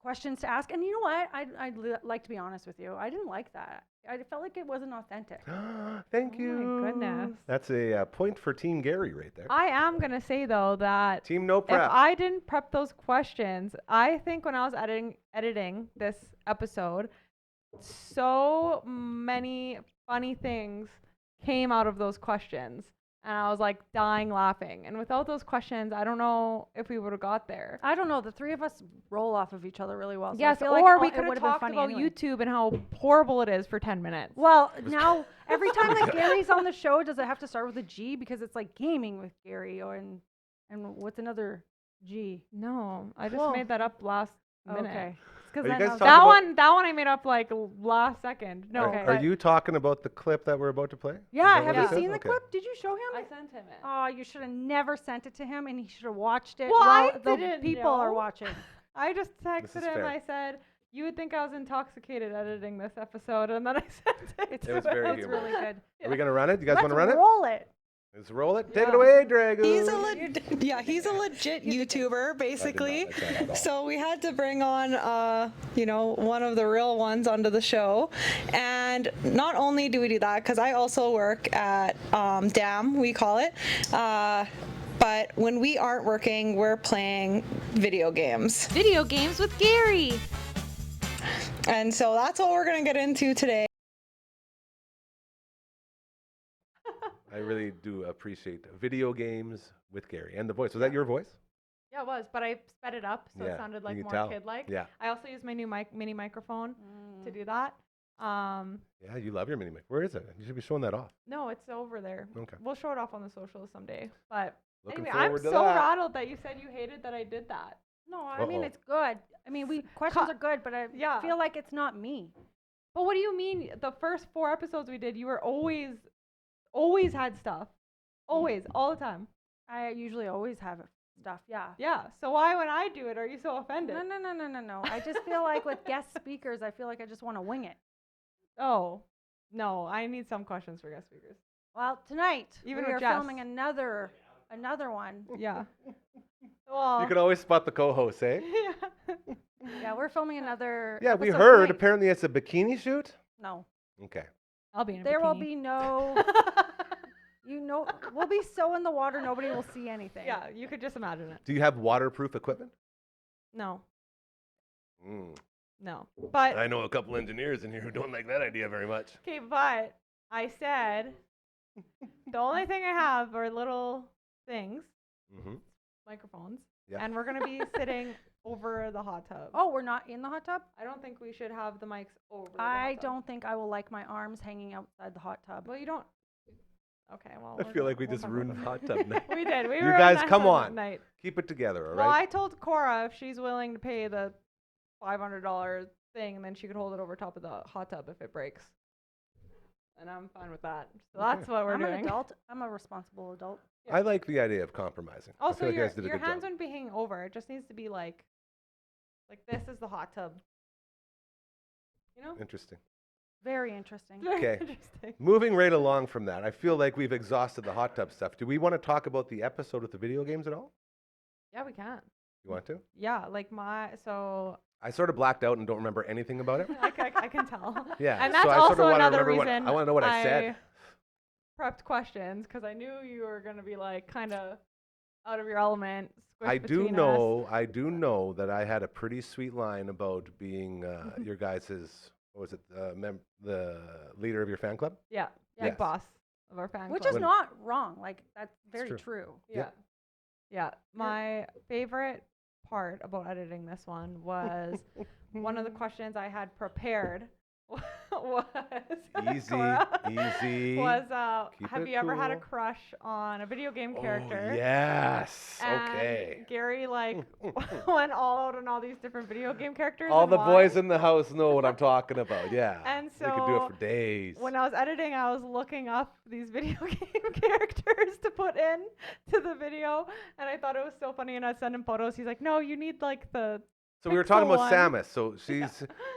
questions to ask. And you know what? I'd like to be honest with you. I didn't like that. I felt like it wasn't authentic. Thank Oh you. my goodness. That's a point for Team Gary right there. I am gonna say though that Team No if Prep. I didn't prep those questions, I think when I was editing this episode, so many funny things came out of those questions. And I was like dying laughing. And without those questions, I don't know if we would have got there. I don't know. The three of us roll off of each other really well. So I Yes, feel like or we it could have would've been talked funny about anyway. YouTube and how horrible it is for 10 minutes. Well, now every time that Gary's on the show, does it have to start with a G? Because it's like gaming with Gary, and what's another G? No, I just Whoa. made that up last minute. Okay. Because Are you then guys I was talking like, about- That one I made up like last second. No, Okay. Are but you talking about the clip that we're about to play? Is yeah, that what have it you says? seen the Okay. clip? Did you show him? I sent him it. Oh, you should have never sent it to him, and he should have watched it Well, while I the didn't people are know. watching. I just is texted him. fair. I said, "You would think I was intoxicated editing this episode," and then I sent it. It was very It's humorous. really good. Are we going to run it? You guys Let's want to run it? roll it. Let's roll it. Take it Yeah. away, Drago. He's a legit YouTuber, basically. like that at all. So we had to bring on, one of the real ones onto the show. And not only do we do that, because I also work at DAM, we call it. But when we aren't working, we're playing video games. Video games with Gary. And so that's what we're going to get into today. I really do appreciate video games with Gary. And the voice. Was that your voice? Yeah, it was, but I sped it up so Yeah, it sounded you like can more tell. kid-like. Yeah. I also used my new mini microphone Mm. to do that. Yeah, you love your mini mic. Where is it? You should be showing that off. No, it's over there. Okay. We'll show it off on the socials someday. But Looking anyway, I'm forward to so that. rattled that you said you hated that I did that. No, I mean Uh-oh. it's good. I mean, questions Cut. are good, but I Yeah. feel like it's not me. But what do you mean? The first 4 episodes we did, you were always had stuff. Always, all the time. I usually always have stuff. Yeah. Yeah. So why, when I do it, are you so offended? No. I just feel like with guest speakers, I feel like I just want to wing it. Oh, no. I need some questions for guest speakers. Well, tonight Even we with are Jess. filming another one. Yeah. Well. You can always spot the co-host, eh? Yeah. Yeah, we're filming another. Yeah, we episode heard. tonight. Apparently, it's a bikini shoot. No, Okay. I'll be in a there will bikini. be no. We'll be so in the water, nobody will see anything. Yeah, you could just imagine it. Do you have waterproof equipment? No, Mm. no. But I know a couple engineers in here who don't like that idea very much. okay, but I said the only thing I have are little things, Mm-hmm. microphones, Yeah. and we're gonna be sitting over the hot tub. Oh, we're not in the hot tub? I don't think we should have the mics over. the I hot tub. don't think I will like my arms hanging outside the hot tub. Well, you don't. Okay, well. I we're feel gonna- like we we'll just talk ruined the about hot tub now. We did. We You ruined guys, that come hot on. Night. Keep it together, all Well, right? I told Cora if she's willing to pay the $500 thing, and then she could hold it over top of the hot tub if it breaks. And I'm fine with that. So Okay. that's what we're I'm doing. an adult. I'm a responsible adult. I like the idea of compromising. I Also, feel like you your guys did a your good hands job. wouldn't be hanging over. It just needs to be like this is the hot tub. You know? Interesting. Very interesting. Very Okay. interesting. Moving right along from that, I feel like we've exhausted the hot tub stuff. Do we want to talk about the episode with the video games at all? Yeah, we can. You want to? Yeah, like so I sort of blacked out and don't remember anything about it. I can tell. Yeah, And so that's I sort of also wanna another remember what- reason I wanna know what I said. Prepped questions because I knew you were gonna be like kind of out of your element. I squished do between know that I had a pretty sweet line about being your guys' what was it, the leader of your fan club? Yeah, Yes. big boss of our fan Which club. is When- not wrong. Like, that's very true. true. Yeah. Yeah. My favorite part about editing this one was one of the questions I had prepared was Easy, Cora easy. was Keep have it you ever had a cool. crush on a video game Oh, character? yes. And Okay. Gary like went all out on all these different video game characters. All and the why. boys in the house know what I'm talking about. Yeah. And we could do it so for days. when I was editing, I was looking up these video game characters to put in to the video, and I thought it was so funny. And I sent him photos. He's like, "No, you need like the." So we were talking pixel about one." Samus. So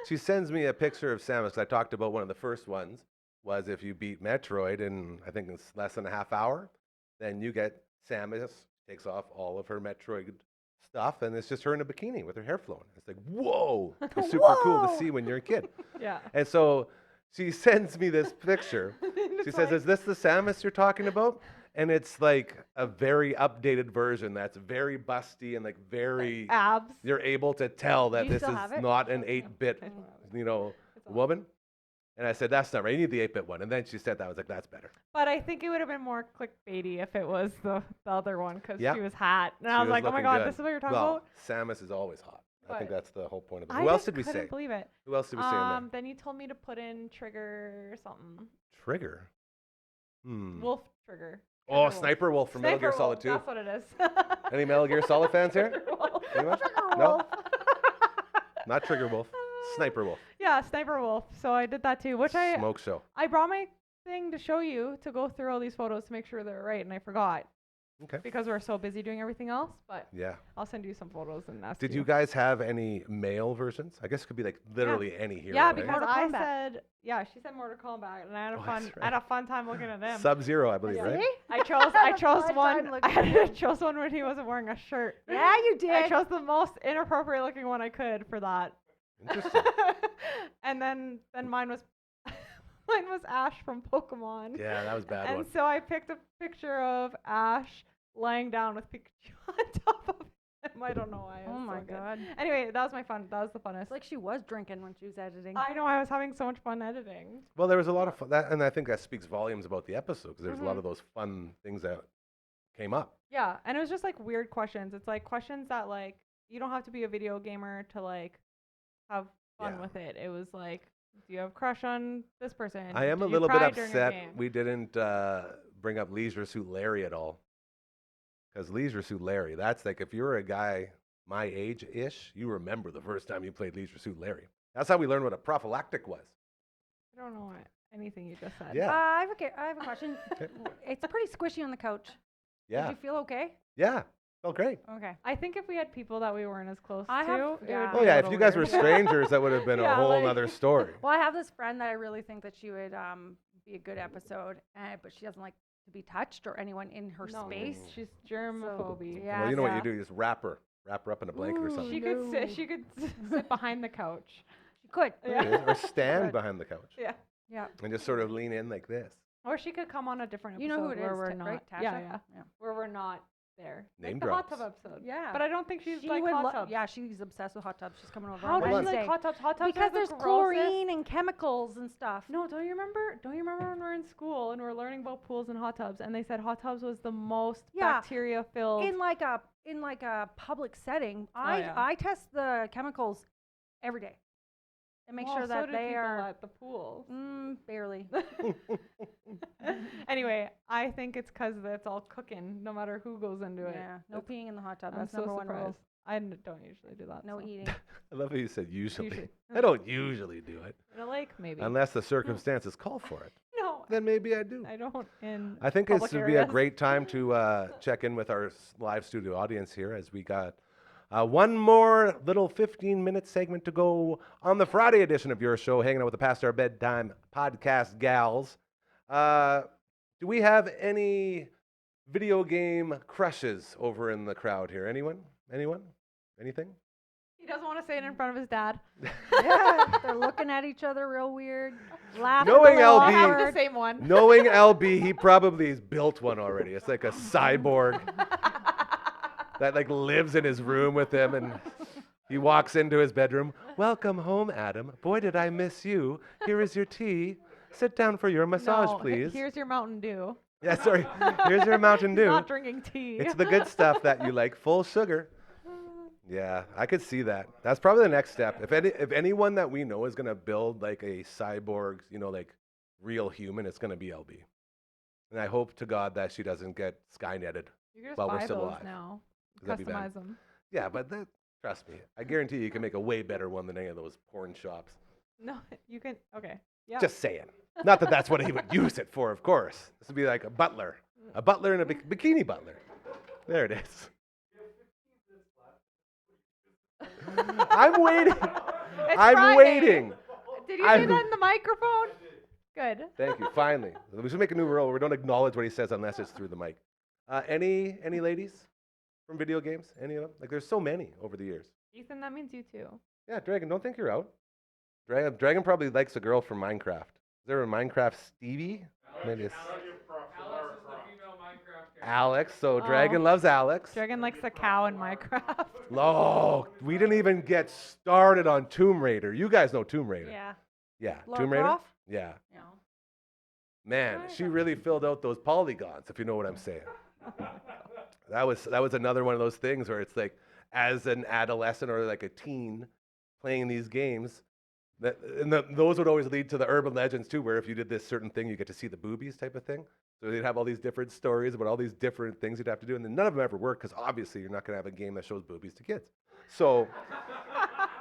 she sends me a picture of Samus. 'Cause I talked about one of the first ones was if you beat Metroid in I think it's less than a half hour, then you get Samus takes off all of her Metroid stuff and it's just her in a bikini with her hair flowing. It's like whoa, it's super cool to Whoa. see when you're a kid. Yeah. And so she sends me this picture. She It's says, like- "Is this the Samus you're talking about?" And it's like a very updated version that's very busty and like very. abs. You're able to tell that you this still is have it? not an 8-bit, I don't have it. you know, It's awesome. woman. And I said, "That's not right. You need the 8-bit one." And then she said that. I was like, "That's better." But I think it would have been more clickbaity if it was the other one because Yeah. she was hot. And She I was was like, oh my looking god, good. this is what you're talking Well, about? Samus is always hot. I think But that's the whole point of it. I Who else just did we couldn't say? believe it. Who else did we say in there? Then you told me to put in trigger something. Trigger. Wolf trigger. Oh, Trigger wolf. Sniper Wolf from Metal Gear Sniper Solid wolf, 2. That's what it is. Any Metal Gear Solid fans here? Trigger wolf. Anyone? Trigger No? wolf. Not Trigger Wolf. Sniper Wolf. Yeah, Sniper Wolf. So I did that too, which Smoke show. I brought my thing to show you to go through all these photos to make sure they're right, and I forgot Okay. because we're so busy doing everything else. But Yeah. I'll send you some photos and ask Did you guys have any male versions? I guess it could be like literally any hero. Yeah, eh? because Mortal I Kombat. said she said Mortal Kombat, and I had a Oh, fun that's I had a fun time looking at them. Sub-Zero, I believe, Yeah. right? See? I chose fun one. time looking I at him. chose one when he wasn't wearing a shirt. Yeah, you I did. chose the most inappropriate looking one I could for that. Interesting. And then mine was mine was Ash from Pokemon. Yeah, that was a bad And one. so I picked a picture of Ash lying down with Pikachu on top of him. I don't know why. It Oh was my so good. god. Anyway, that was my fun. That was the funnest. It's like she was drinking when she was editing. I know I was having so much fun editing. Well, there was a lot of fun, and I think that speaks volumes about the episode because there's a lot Mhm. of those fun things that came up. Yeah, and it was just like weird questions. It's like questions that like you don't have to be a video gamer to like have fun Yeah. with it. It was like, do you have a crush on this person? I am Did a you little bit cry during a upset game? we didn't bring up Leisure Suit Larry at all. Because Leisure Suit Larry, that's like if you're a guy my age-ish, you remember the first time you played Leisure Suit Larry. That's how we learned what a prophylactic was. I don't know anything you just said. Yeah. I have a question. Okay. It's pretty squishy on the couch. Yeah. Did you feel okay? Yeah. Felt great. Okay. I think if we had people that we weren't as close I to, have- it yeah. would Oh be a yeah, if little you guys were weird. strangers, that would have been a Yeah, whole like- other story. Well, I have this friend that I really think that she would be a good episode, but she doesn't like to be touched or anyone in her No, space. She's germophobe. yeah. Well, you know what yeah. you do? You just wrap her up in a blanket or Ooh, something. She could sit. She could sit behind the couch. She could. There it is. Or stand Good. behind the couch Yeah. Yeah. and just sort of lean in like this. Or she could come on a different episode You know who it where is, we're Ta- not. right? Yeah, Tasha? yeah. Yeah. Where we're not there. Name like the hot tub drops. episode. Yeah. But I don't think she's She like would hot lo- tubs. Yeah, she's obsessed with hot tubs. She's coming over How on does she Wednesday. like hot tubs? Hot tubs Because are there's the grossest. chlorine and chemicals and stuff. No, don't you remember? Don't you remember when we were in school and we were learning about pools and hot tubs, and they said hot tubs was the most Yeah. bacteria filled. In like a public setting, yeah. I test the chemicals every day and make sure that they are at the pools. barely. Anyway, I think it's because it's all cooking, no matter who goes into it. Yeah, no peeing in the hot tub. I'm That's so number one rule. surprised. I don't usually do that. No so. eating. I love how you said usually. Usually. I don't usually do it In a lake, maybe. unless the circumstances call for it. No, Then maybe I do. I don't. In I think this public would be a areas. great time to check in with our live studio audience here as we got one more little 15-minute segment to go on the Friday edition of your show, hanging out with the Past Our Bedtime podcast gals. Do we have any video game crushes over in the crowd here? Anyone? Anything? He doesn't want to say it in front of his dad. Yeah, they're looking at each other real weird, laughing. Knowing a little LB I have awkward. the same one. Knowing LB, he probably has built one already. It's like a cyborg that like lives in his room with him, and he walks into his bedroom. "Welcome home, Adam. Boy, did I miss you. Here is your tea. Sit down for your massage, No, please." Here's your Mountain Dew. Yeah, sorry. Here's your Mountain He's Dew. not drinking tea. It's the good stuff that you like, full sugar. Yeah, I could see that. That's probably the next step. If anyone that we know is gonna build like a cyborg, like real human, it's gonna be LB. And I hope to God that she doesn't get Skynetted You can just while we're buy still those alive. now. 'Cause that'd be bad. Customize them. Yeah, but trust me, I guarantee you can make a way better one than any of those porn shops. No, you can. Okay. Yeah. Just saying. Not that that's what he would use it for, of course. This would be like a butler and a bikini butler. There it is. I'm waiting. It's I'm Friday. waiting. Did you say that in the microphone? Good. Thank you. Finally, we should make a new rule where we don't acknowledge what he says unless it's through the mic. Any ladies from video games? Any of them? Like, there's so many over the years. Ethan, that means you too. Yeah, Dragon. Don't think you're out. Dragon probably likes a girl from Minecraft. Is there a Minecraft Stevie? Maybe it's Alex. So Dragon loves Alex. Dragon likes the cow in Minecraft. Oh, we didn't even get started on Tomb Raider. You guys know Tomb Raider. Yeah. Yeah, Lara Tomb Raider. Croft? Yeah. No. Man, she really filled out those polygons, if you know what I'm saying. That was another one of those things where it's like, as an adolescent or like a teen playing these games, those would always lead to the urban legends too, where if you did this certain thing, you get to see the boobies type of thing. So they'd have all these different stories about all these different things you'd have to do, and then none of them ever work because obviously you're not going to have a game that shows boobies to kids. So,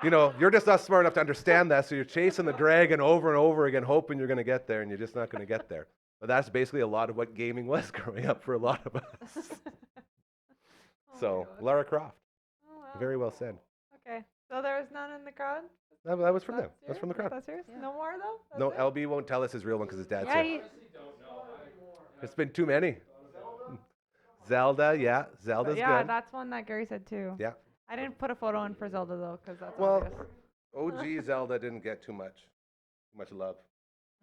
you're just not smart enough to understand that, so you're chasing the dragon over and over again, hoping you're going to get there, and you're just not going to get there. But that's basically a lot of what gaming was growing up for a lot of us. So, Lara Croft. Oh, wow. Very well said. Okay. So there was none in the crowd? That was from them. That's from the crowd. That's yours? No more though? No, That's it? LB won't tell us his real one because his dad's Yeah, here. It's been too many. Zelda, yeah. Zelda's Yeah, good. that's one that Gary said too. Yeah. I didn't put a photo in for Zelda though, because that's Well, obvious. OG Zelda didn't get too much love.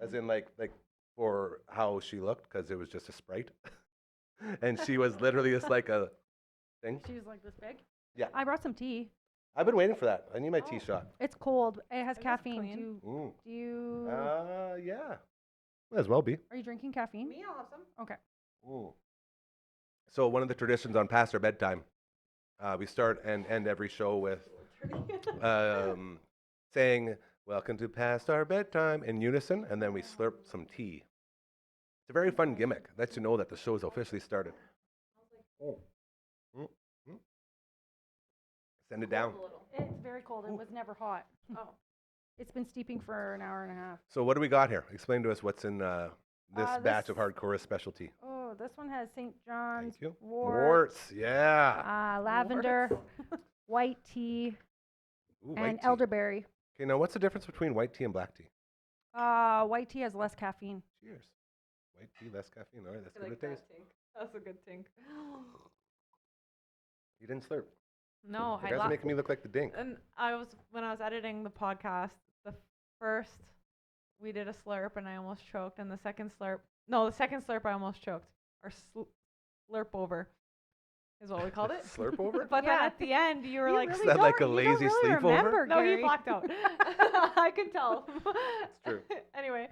As in like for how she looked, because it was just a sprite. And she was literally just like a thing. She was like this big. Yeah. I brought some tea. I've been waiting for that. I need my tea shot. It's cold. It has It looks caffeine. clean. Do you Yeah. Might as well be. are you drinking caffeine? Me, I'll have some. Okay. Ooh. So one of the traditions on past our bedtime, we start and end every show with saying, "Welcome to past our bedtime" in unison, and then we slurp some tea. It's a very fun gimmick. Lets you know that the show's officially started. Send it down. It's very cold. It was never hot. Oh. It's been steeping for an hour and a half. So what do we got here? Explain to us what's in this batch of this- hardcore specialty. Oh, this one has St. John's Thank you. wort, Yeah. lavender, white tea, Ooh, white and tea. elderberry. Okay, now what's the difference between white tea and black tea? White tea has less caffeine. Cheers. White tea, less caffeine. All right, that's good to taste. That's a good thing. You didn't slurp. No, You I guys are laughed. making me look like the dink. And when I was editing the podcast, the first we did a slurp and I almost choked, and the second slurp I almost choked. Or slurp over is what we called it. Slurp over? But then Yeah. at the end, you were like, Is that like a lazy sleepover? Remember, no, he Gary. blocked out. I can tell. It's true. Anyway,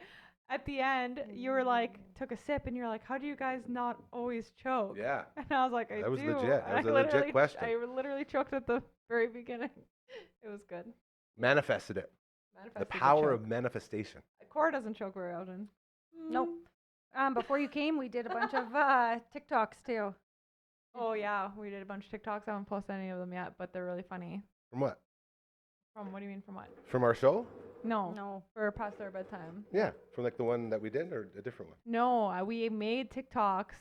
at the end, you were like, took a sip, and you're like, how do you guys not always choke? Yeah. And I was like, I That was do. legit. That And was I a legit literally- question. I literally choked at the very beginning. It was good. Manifested it. The Manifested power choke. of manifestation. Cora doesn't choke very often. Nope. Before you came, we did a bunch of TikToks too. Oh yeah, we did a bunch of TikToks. I haven't posted any of them yet, but they're really funny. From what? From what do you mean from what? From our show? No, No. for past our bedtime. Yeah. From like the one that we did or a different one? No, we made TikToks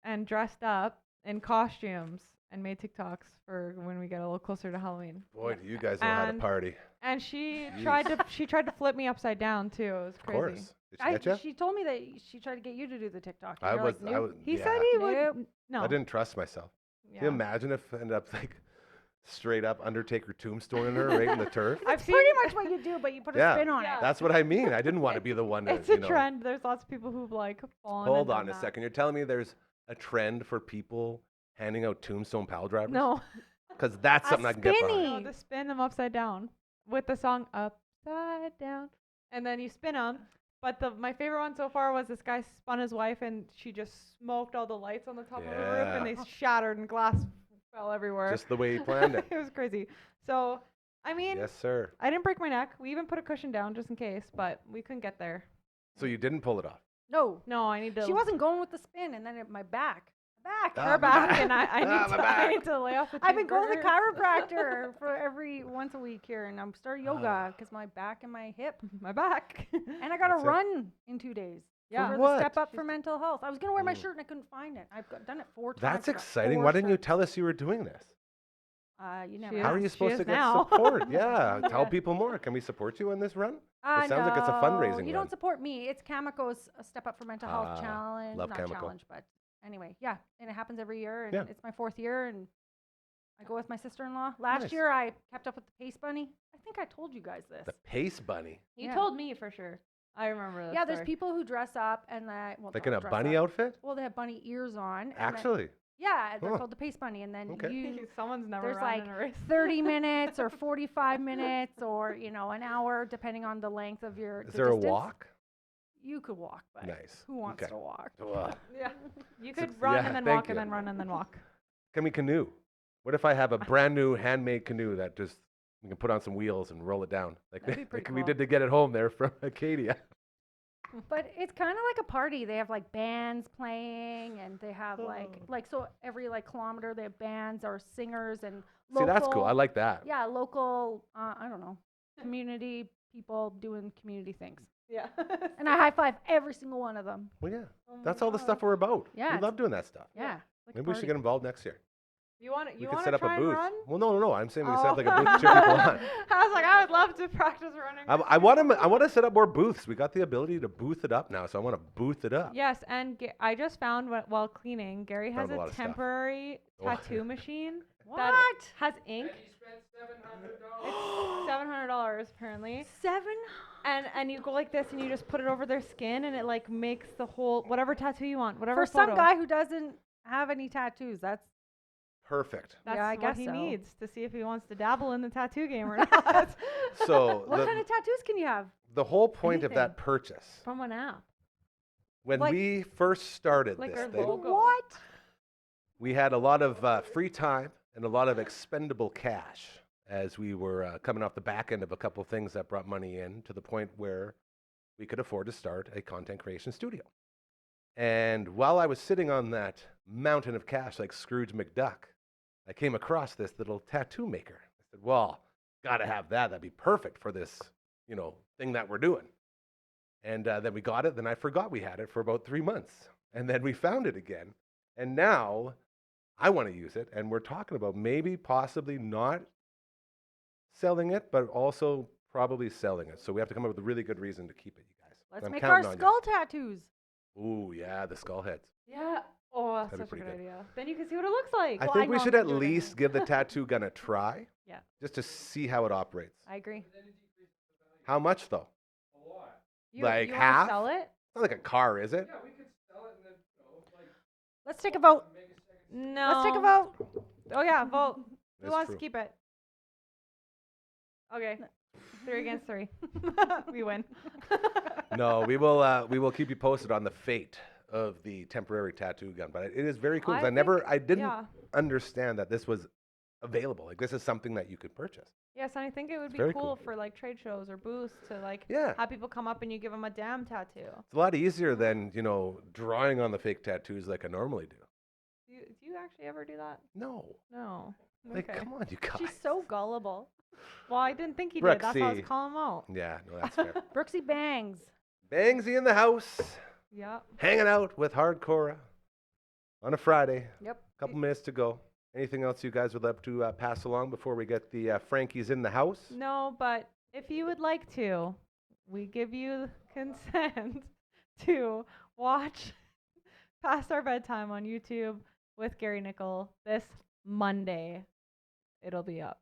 and dressed up in costumes and made TikToks for when we get a little closer to Halloween. Boy, do you guys know how to And- party. And she Jeez. tried to flip me upside down too. It was Of crazy. course. Did she get you? She told me that she tried to get you to do the TikTok. and I you're was, like, I "Nope." was. He yeah. said he Nope. would. No. I didn't trust myself. Yeah. Can you imagine if I ended up like straight up Undertaker tombstone in her right in the turf? I've seen Pretty much what you do, but you put a Yeah. spin on Yeah. it. That's what I mean. I didn't want to be the one to, It's a you know. trend. There's lots of people who've like fallen. Hold and on done a that. second. You're telling me there's a trend for people handing out tombstone pile drivers? No. Because that's A something I can get spinny. behind. No, to spin them upside down with the song Upside Down, and then you spin them. But my favorite one so far was this guy spun his wife, and she just smoked all the lights on the top of the roof, and they shattered, and glass fell everywhere. Just the way he planned it. It was crazy. So, I mean, Yes, sir. I didn't break my neck. We even put a cushion down just in case, but we couldn't get there. So you didn't pull it off. No. No, I need to. She wasn't going with the spin, and then my back. Ah, her my back, back. and I need, Ah, my to, I need back. to lay off the I've been going to the cheeseburgers. chiropractor for every once a week here, and I'm starting yoga because my back and my hip. My back. And I got to That's it. run in 2 days. Yeah. For For the what? Step Up for Mental Health. I was going to wear my Mm. shirt and I couldn't find it. Done it 4 times. That's I got exciting. 4 Why didn't you shirts. tell us you were doing this? You She never is. How asked. are you She supposed is to get now. support? Yeah, tell Yeah. people more. Can we support you on this run? It sounds like it's a No, fundraising You run. don't support me. It's Cameco's Step Up for Mental Health Ah, challenge. love Not Cameco. challenge, but anyway, yeah. And it happens every year, and Yeah. it's my 4th year, and I go with my sister-in-law. Last Nice. year, I kept up with the Pace Bunny. I think I told you guys this. The Pace Bunny. You Yeah. told me for sure. I remember this. Yeah, there's story. people who dress up and well, Like don't in a dress bunny up. outfit? Well, they have bunny ears on. and then- Actually. yeah, they're Huh. called the Pace Bunny, and then Okay. you Someone's never there's run like in a race. 30 minutes or 45 minutes or an hour, depending on the length of Is the there a distance. walk? You could walk, but Nice. who wants Okay. to walk? Ugh. Yeah. You So- could run yeah, and then thank walk and you. then run and then walk. Can we canoe? What if I have a brand new handmade canoe that just we can put on some wheels and roll it down like, That'd be pretty we cool. did to get it home there from Acadia? But it's kind of like a party. They have like bands playing, and they have Oh. like so every kilometer they have bands or singers and See, that's cool. I local- like that. Yeah, local. I don't know, community people doing community things, Yeah. and I high five every single one of them. Well, yeah. Oh my That's all the God. stuff we're about. Yeah, We it's- love doing that stuff. Yeah, like a Maybe we should party. get involved next year. You want We you could want set to up try a and booth. run? Well, no. I'm saying we Oh. set up like a booth to cheer people on. I was like, I would love to practice running. I want to set up more booths. We got the ability to booth it up now, so I want to booth it up. Yes, and I just found while cleaning, Gary has Found a lot a of stuff. temporary Oh. tattoo machine What? that has ink. It's $700 apparently. 7? And you go like this and you just put it over their skin and it like makes the whole whatever tattoo you want, whatever For some photo. guy who doesn't have any tattoos, that's Perfect. That's Yeah, I what guess he so. needs to see if he wants to dabble in the tattoo game or not. So what kind of tattoos can you have the whole point of that Anything. purchase, From an app. when Like- we first started Like this our thing, logo. what? we had a lot of free time and a lot of expendable cash as we were coming off the back end of a couple things that brought money in to the point where we could afford to start a content creation studio. And while I was sitting on that mountain of cash like Scrooge McDuck, I came across this little tattoo maker. I said, well, got to have that. That'd be perfect for this, thing that we're doing. And then we got it. Then I forgot we had it for about 3 months. And then we found it again. And now I want to use it. And we're talking about maybe possibly not selling it, but also probably selling it. So we have to come up with a really good reason to keep it, you guys. Let's I'm make our counting on you. skull tattoos. Ooh, yeah, the skull heads. Yeah. Oh, that's That'd be such a pretty good good. idea. Then you can see what it looks like. I Well, think I we know should I'm at gonna do it least give the tattoo gun a try. Yeah. Just to see how it operates. I agree. How much though? You, like you wanna half? sell it? It's not like a car, is it? Let's take a vote. No. Let's take a vote. Oh yeah, vote. Who That's wants true. to keep it? Okay. 3 against 3. We win. No, we will keep you posted on the fate of the temporary tattoo gun. But it is very cool. 'Cause I didn't yeah. understand that this was available. Like this is something that you could purchase. Yes, and I think it would be very cool cool. for like trade shows or booths to like Yeah. have people come up and you give them a damn tattoo. It's a lot easier than, drawing on the fake tattoos like I normally do. Do you actually ever do that? No. No. Like, Okay. come on, you guys. She's so gullible. Well, I didn't think he did. That's why I was Brooksy. calling him out. Yeah, no, that's fair. Brooksy Bangs. Bangsy in the house, Yeah. hanging out with Cora on a Friday. Yep. Couple minutes to go. Anything else you guys would love to pass along before we get the Frankies in the house? No, but if you would like to, we give you consent to watch Past Our Bedtime on YouTube with Gary Nickel this Monday. It'll be up.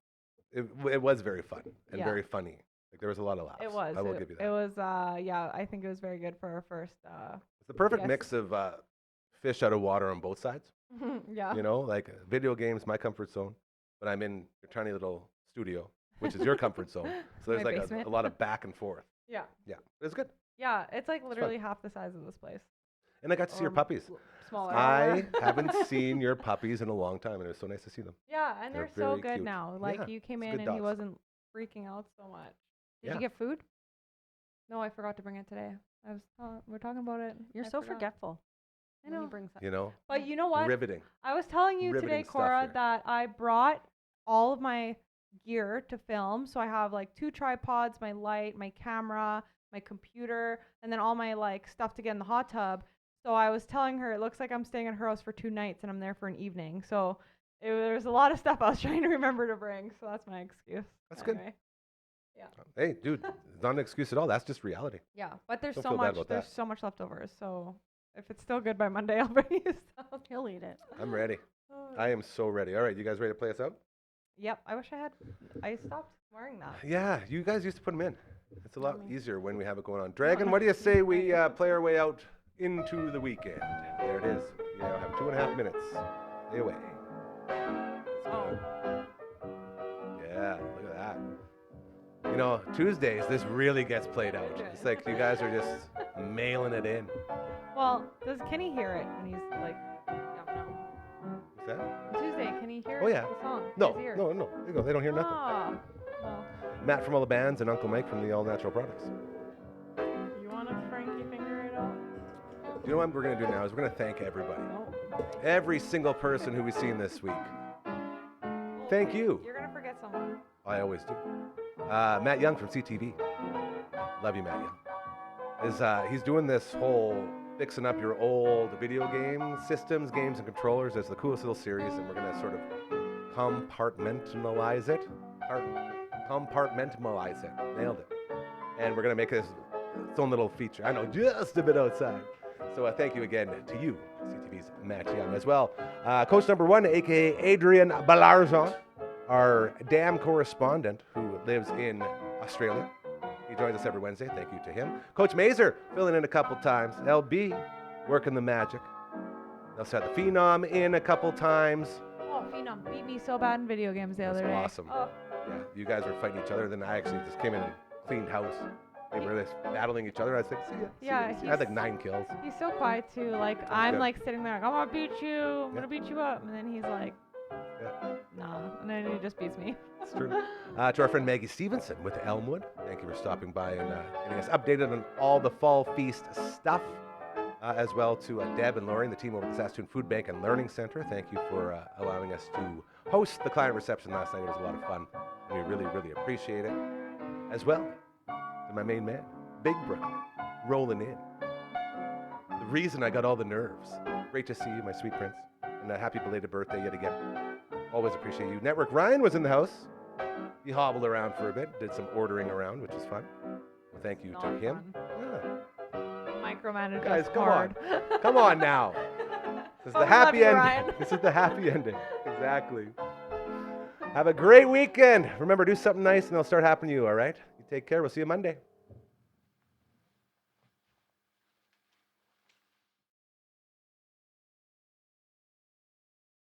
It was very fun and Yeah. very funny. Like there was a lot of laughs. It was. I will give you that. It was, yeah, I think it was very good for our first, It's the perfect yes. mix of fish out of water on both sides. yeah. Like video games, my comfort zone, but I'm in your tiny little studio, which is your comfort zone. So there's My like basement. a lot of back and forth. Yeah. Yeah, it's good. Yeah, it's like fun. literally half the size of this place. And I got to see your puppies. Smaller. I haven't seen your puppies in a long time, and it was so nice to see them. Yeah, and They're they're so very good cute. now. Like Yeah, you came it's in good and he dogs. wasn't freaking out so much. Did Yeah. you get food? No, I forgot to bring it today. We're talking about it. You're I so forgot. forgetful. I when he know. brings that. You know, But you know what? riveting. I was telling you today, Riveting stuff Cora, here. that I brought all of my gear to film. So I have like 2 tripods, my light, my camera, my computer, and then all my like stuff to get in the hot tub. So I was telling her it looks like I'm staying at her house for 2 nights and I'm there for an evening. So there's a lot of stuff I was trying to remember to bring. So that's my excuse. That's good. Anyway. Hey, dude, it's not an excuse at all. That's just reality. Yeah, but there's Don't so feel bad much. about There's that. so much leftovers. So if it's still good by Monday, I'll bring you some. He'll eat it. I'm ready. I am so ready. All right, you guys ready to play us out? Yep. I wish I stopped wearing that. Yeah, you guys used to put them in. It's a lot Yummy. easier when we have it going on. Dragon, what do you say we play our way out into the weekend? There it is. You now have 2.5 minutes. Stay away. Oh. Yeah, look at that. You know, Tuesdays, this really gets played out. It's like you guys are just mailing it in. Well, does Kenny hear it when he's like, yapping out? What's that? On Tuesday, can he hear Oh, yeah. the song? No, His ear? no. They don't hear nothing. Oh, well, Matt from all the bands and Uncle Mike from the All Natural Products. you want a Frankie finger it out? You know what we're going to do now is we're going to thank everybody. No. Every single person who we've seen this week. Thank you. You're gonna forget someone. I always do. Matt Young from CTV. Love you, Matt Young. He's doing this whole fixing up your old video game systems, games, and controllers. It's the coolest little series, and we're going to sort of compartmentalize it. Compartmentalize it. Nailed it. And we're going to make this its own little feature. I know, just a bit outside. So thank you again to you, CTV's Matt Young, as well. Coach number 1, a.k.a. Adrian Ballarzon, our dam correspondent who lives in Australia. He joins us every Wednesday. Thank you to him. Coach Mazer filling in a couple times. LB working the magic. They also had the Phenom in a couple times. Oh, Phenom beat me so bad in video games the other That's day. awesome. Oh, Yeah, you guys were fighting each other. Then I actually just came in and cleaned house. They were just battling each other. I said, see ya. See Yeah, ya. I had like 9 kills. he's so quiet too. Like I'm good. like sitting there, like I'm gonna beat you. I'm Yeah. gonna beat you up, and then he's like, Yeah. nah, and then he just beats me. It's true. To our friend Maggie Stevenson with Elmwood, thank you for stopping by and getting us updated on all the Fall Feast stuff. As well to Deb and Lori and the team over at the Saskatoon Food Bank and Learning Center. Thank you for allowing us to host the client reception last night. It was a lot of fun, and we really, really appreciate it. As well to my main man, Big Brooke, rolling in. The reason I got all the nerves. Great to see you, my sweet prince, and a happy belated birthday yet again. Always appreciate you. Network Ryan was in the house. He hobbled around for a bit, did some ordering around, which is fun. Well, thank you to Not him. fun. Yeah. Micromanage Guys, us come hard. on. Come on now. This is Oh, the we love happy you, ending. Ryan. This is the happy ending. Exactly. Have a great weekend. Remember, do something nice and it'll start happening to you, all right? You take care. We'll see you Monday.